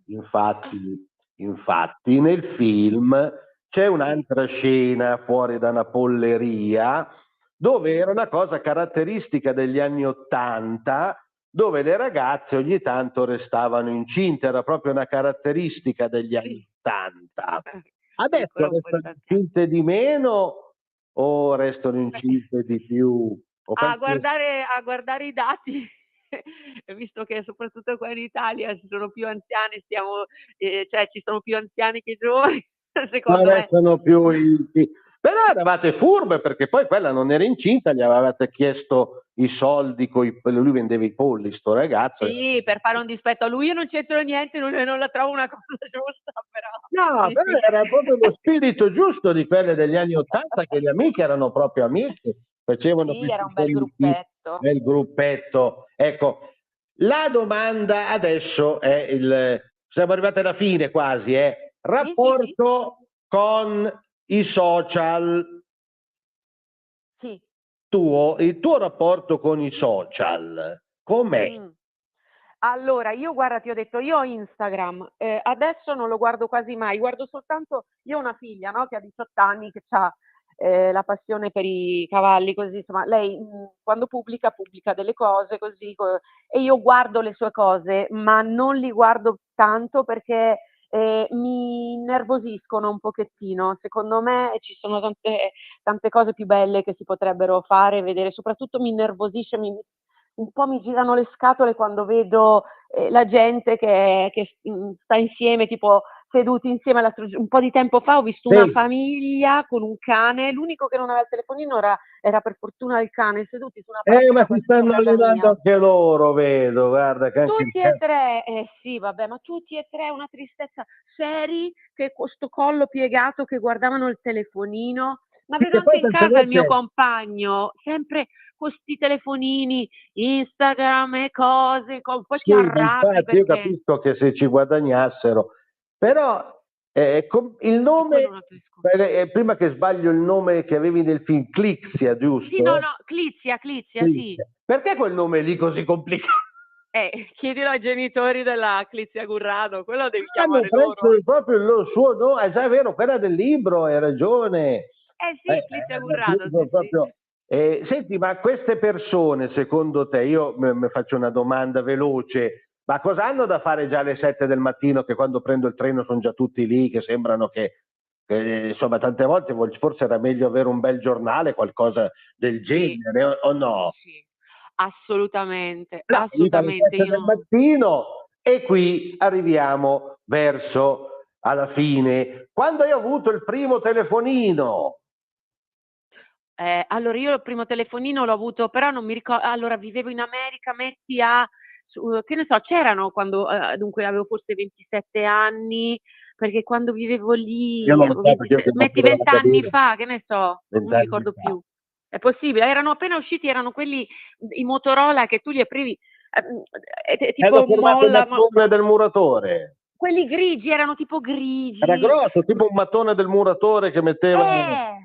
Infatti, nel film c'è un'altra scena fuori da una polleria dove era una cosa caratteristica degli anni '80, dove le ragazze ogni tanto restavano incinte, era proprio una caratteristica degli anni '80. Adesso Ancora un po' restano intanto. incinte di meno o restano incinte di più? A guardare i dati, visto che soprattutto qua in Italia ci sono più anziani, cioè ci sono più anziani che giovani, secondo me. Restano più però eravate furbe, perché poi quella non era incinta, gli avevate chiesto i soldi, lui vendeva i polli, sto ragazzo. Sì, per fare un dispetto a lui io non c'entro niente, non la trovo una cosa giusta, però. No, Sì, però sì. era proprio lo spirito giusto di quelle degli anni '80, che gli amici erano proprio amici, facevano Sì, questi era un bel gruppetto. bel gruppetto. Ecco, la domanda adesso è siamo arrivati alla fine quasi, rapporto con i social. Sì. Il tuo rapporto con i social, com'è? Allora, io guarda, ti ho detto, io ho Instagram, adesso non lo guardo quasi mai, guardo soltanto, io ho una figlia, no, che ha 18 anni, che ha la passione per i cavalli, così, insomma, lei quando pubblica delle cose così, e io guardo le sue cose, ma non li guardo tanto perché mi innervosiscono un pochettino. Secondo me ci sono tante cose più belle che si potrebbero fare, vedere, soprattutto mi innervosisce, un po' mi girano le scatole quando vedo la gente che sta insieme, tipo seduti insieme. Un po' di tempo fa ho visto una Sì. famiglia con un cane, l'unico che non aveva il telefonino era per fortuna il cane, seduti su una panchina Ma qua si sotto stanno casa allenando mia. anche loro, vedo, guarda che anche il Tutti e tre, sì vabbè, ma tutti e tre una tristezza, seri, che con sto collo piegato che guardavano il telefonino, ma vedo che anche poi in tante casa il mio volte compagno, sempre con sti telefonini, Instagram e cose, poi ti sì, ma arrabbi infatti io perché capisco che se ci guadagnassero, però il è quello nome, un altro discorso. prima che sbaglio il nome che avevi nel film, Clixia, Sì, no, giusto? no, Clizia, sì. Clixia. Perché quel nome lì così complicato? Chiedilo ai genitori della Clizia Gurrado, quello devi Hanno chiamare loro. preso proprio il suo nome, già è vero, quella del libro, hai ragione. Sì, Clizia Gurrado, sì, sì. Proprio. Senti, ma queste persone, secondo te, io mi faccio una domanda veloce, ma cosa hanno da fare già alle 7 del mattino, che quando prendo il treno sono già tutti lì, che sembrano insomma, tante volte forse era meglio avere un bel giornale, qualcosa del Sì, genere, o no? sì, assolutamente, No, inizia alle assolutamente. 7 Io del non... mattino e qui arriviamo verso alla fine. Quando hai avuto il primo telefonino? Allora io il primo telefonino l'ho avuto, però non mi ricordo, allora vivevo in America, che ne so, c'erano quando, dunque avevo forse 27 anni, perché quando vivevo Io lì, non lo so perché io chiamo metti pure la 20 anni cabina, fa, che ne so, non 20 mi anni ricordo fa. più. È possibile, erano appena usciti, erano quelli, i Motorola che tu li aprivi, È la tipo formato molla, mattone del muratore. quelli grigi, erano tipo Era grigi. grosso, tipo un mattone del muratore che metteva...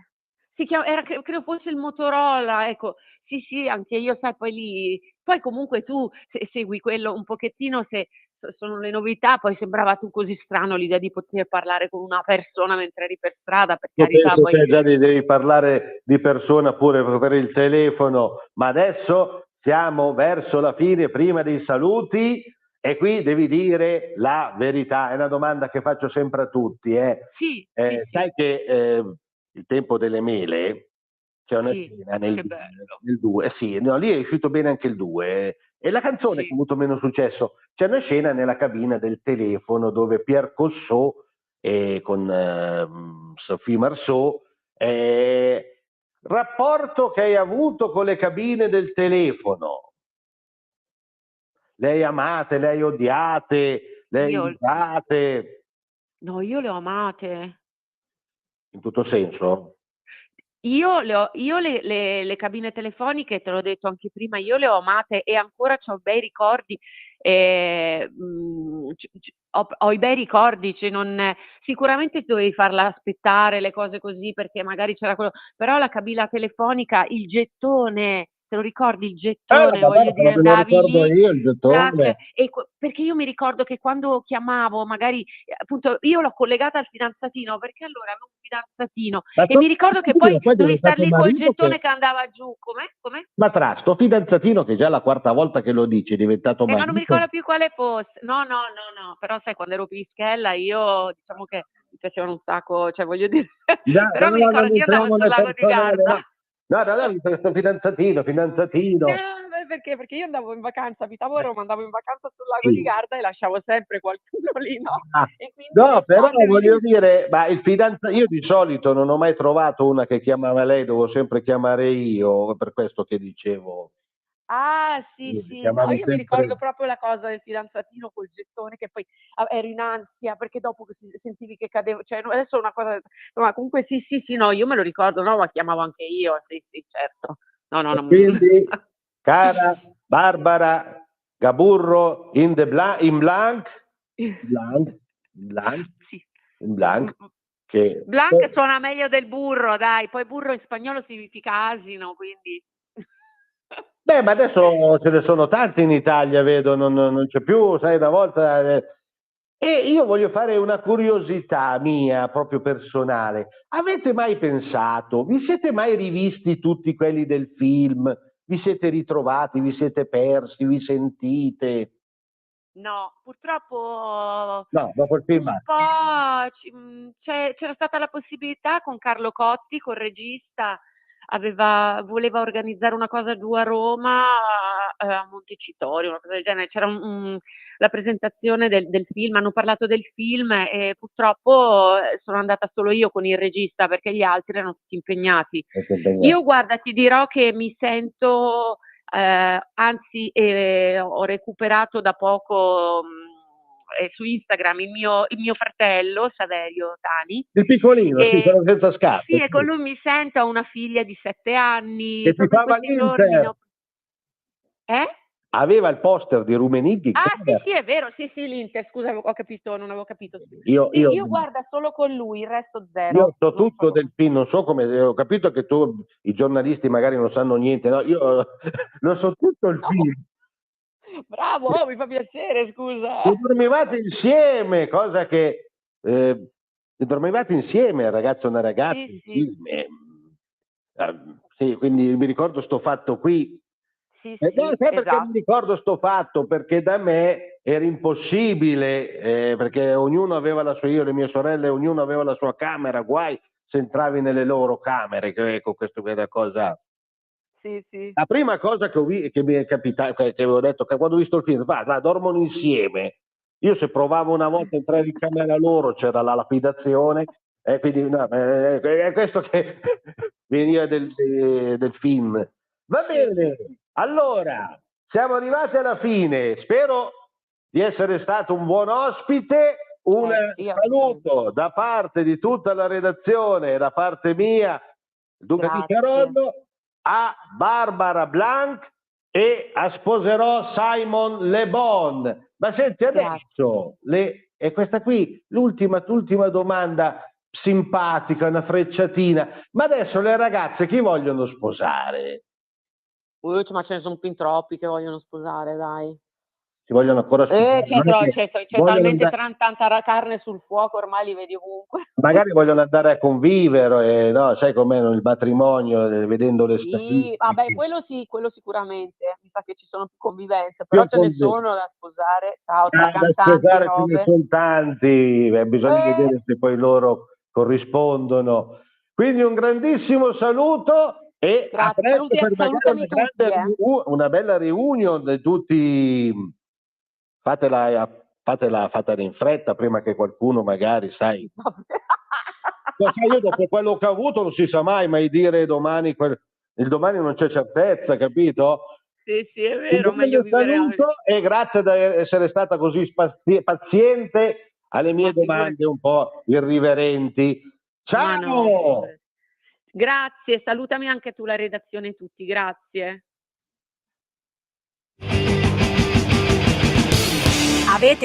Credo fosse il Motorola, ecco. Sì, sì, anche io, sai, poi lì poi comunque tu se segui quello un pochettino, se sono le novità, poi sembrava tu così strano l'idea di poter parlare con una persona mentre eri per strada, per Io carità, penso poi che già devi parlare di persona pure per il telefono, ma adesso siamo verso la fine, prima dei saluti, e qui devi dire la verità. È una domanda che faccio sempre a tutti. sì, Sai che il tempo delle mele c'è una sì, scena che bello. nel 2, sì, no, lì è uscito bene anche il 2. E la canzone che Sì, ha avuto meno successo, c'è una scena nella cabina del telefono dove Pierre Cossot con Sophie Marceau, rapporto che hai avuto con le cabine del telefono. Lei amate, lei odiate, lei io usate, no, io le ho amate. in tutto senso? Io le cabine telefoniche, te l'ho detto anche prima, io le ho amate e ancora c'ho bei ricordi, ho i bei ricordi, cioè non sicuramente dovevi farla aspettare, le cose così, perché magari c'era quello, però la cabina telefonica, il gettone, te lo ricordi il gettone? Vabbè, Voglio me dire, lo andavi ricordo lì, io, il tac, gettone. perché io mi ricordo che quando chiamavo magari, appunto io l'ho collegata al fidanzatino, perché allora avevo un fidanzatino Ma e sto mi ricordo che poi fidanzatino poi è dovevi star diventato lì col marito gettone che... che andava giù. Com'è? Come? Ma tra sto fidanzatino che già è la quarta volta che lo dici, è diventato Ma non mi ricordo marito. più quale fosse. No, no, no, no, però sai quando ero pischella io diciamo che mi piacevano un sacco, cioè voglio dire, No, però mi non ricordo che io andavo entriamo sul nel lago di personale, Garda. no. No, no, no, questo fidanzatino. Beh, perché? Perché io andavo in vacanza, abitavo a Roma, andavo in vacanza sul lago di Sì. Garda e lasciavo sempre qualcuno lì, no, Ah, e quindi no, però d'estate voglio mi dire, ma io di solito non ho mai trovato una che chiamava lei, devo sempre chiamare io, per questo che dicevo. ah, sì, sì, no, Chiamavi io mi ricordo sempre... proprio la cosa del fidanzatino col gettone che poi ero in ansia perché dopo che sentivi che cadevo, cioè no, adesso è una cosa, ma comunque sì, sì, sì, no, io me lo ricordo, no, ma chiamavo anche io, sì, sì, certo. No, no, E non... quindi, cara Barbara Gaburro in Sì. blanc, che Blanc suona meglio del burro, dai, poi burro in spagnolo significa asino, quindi Beh, ma adesso ce ne sono tanti in Italia, vedo, non c'è più, sai, una volta. E io voglio fare una curiosità mia, proprio personale. Avete mai pensato, vi siete mai rivisti tutti quelli del film? Vi siete ritrovati, vi siete persi, vi sentite? No, purtroppo No, dopo il film un po' c'era stata la possibilità con Carlo Cotti, col regista, voleva organizzare una cosa giù a Roma, a Montecitorio, una cosa del genere. C'era la presentazione del film, hanno parlato del film e purtroppo sono andata solo io con il regista perché gli altri erano tutti impegnati. Io guarda, ti dirò che mi sento, anzi ho recuperato da poco su Instagram il mio fratello Saverio Tani. il piccolino, sì, quello senza scarpe. Sì, e con lui mi sento, ho una figlia di 7 anni. Che Proprio in tifava questi giorni l'Inter. Eh? Aveva il poster di Rummenigge. Ah, sì, è vero, sì, l'Inter, scusa, ho capito, non avevo capito. Io Guarda solo con lui, il resto zero. Io so tutto del film, non so come, ho capito che tu, i giornalisti magari non sanno niente, no? Io lo so tutto il film. Bravo, mi fa piacere, scusa. E dormivate insieme, cosa che dormivate insieme, ragazzo e una ragazza. Sì. Sì, quindi mi ricordo sto fatto qui. Sì, Sai perché esatto. mi ricordo sto fatto? Perché da me era impossibile, perché ognuno aveva la sua, io e le mie sorelle, ognuno aveva la sua camera, guai se entravi nelle loro camere, che ecco, questa è una cosa. Sì. La prima cosa che mi è capitato, che avevo detto, che quando ho visto il film, va, dormono insieme. Io se provavo una volta a entrare in camera loro, c'era la lapidazione, quindi no, è questo che veniva del film. Va bene, allora, siamo arrivati alla fine, spero di essere stato un buon ospite, un saluto da parte di tutta la redazione, da parte mia, Duca di Carollo, a Barbara Blanc e a sposerò Simon Le Bon. Ma senti, adesso, e questa qui, l'ultima domanda simpatica, una frecciatina, ma adesso le ragazze chi vogliono sposare? Ma ce ne sono fin troppi che vogliono sposare, dai. Si vogliono ancora sposare? C'è talmente tanta carne sul fuoco, ormai li vedi ovunque. Magari vogliono andare a convivere, no? Sai com'è il matrimonio, vedendo le statistiche. Sì, vabbè, quello sicuramente, mi sa che ci sono più convivenze, però ce ne sono da sposare, da sposare ce ne sono tanti, bisogna vedere se poi loro corrispondono. Quindi un grandissimo saluto e a presto per magari una bella reunion di tutti. Fatela in fretta prima che qualcuno magari, sai. Io dopo quello che ho avuto non si sa mai dire domani, il domani non c'è certezza, capito? Sì, è vero, Un meglio saluto e grazie di essere stata così paziente alle mie domande un po' irriverenti. Ciao! No. Grazie, salutami anche tu la redazione e tutti, grazie. Avete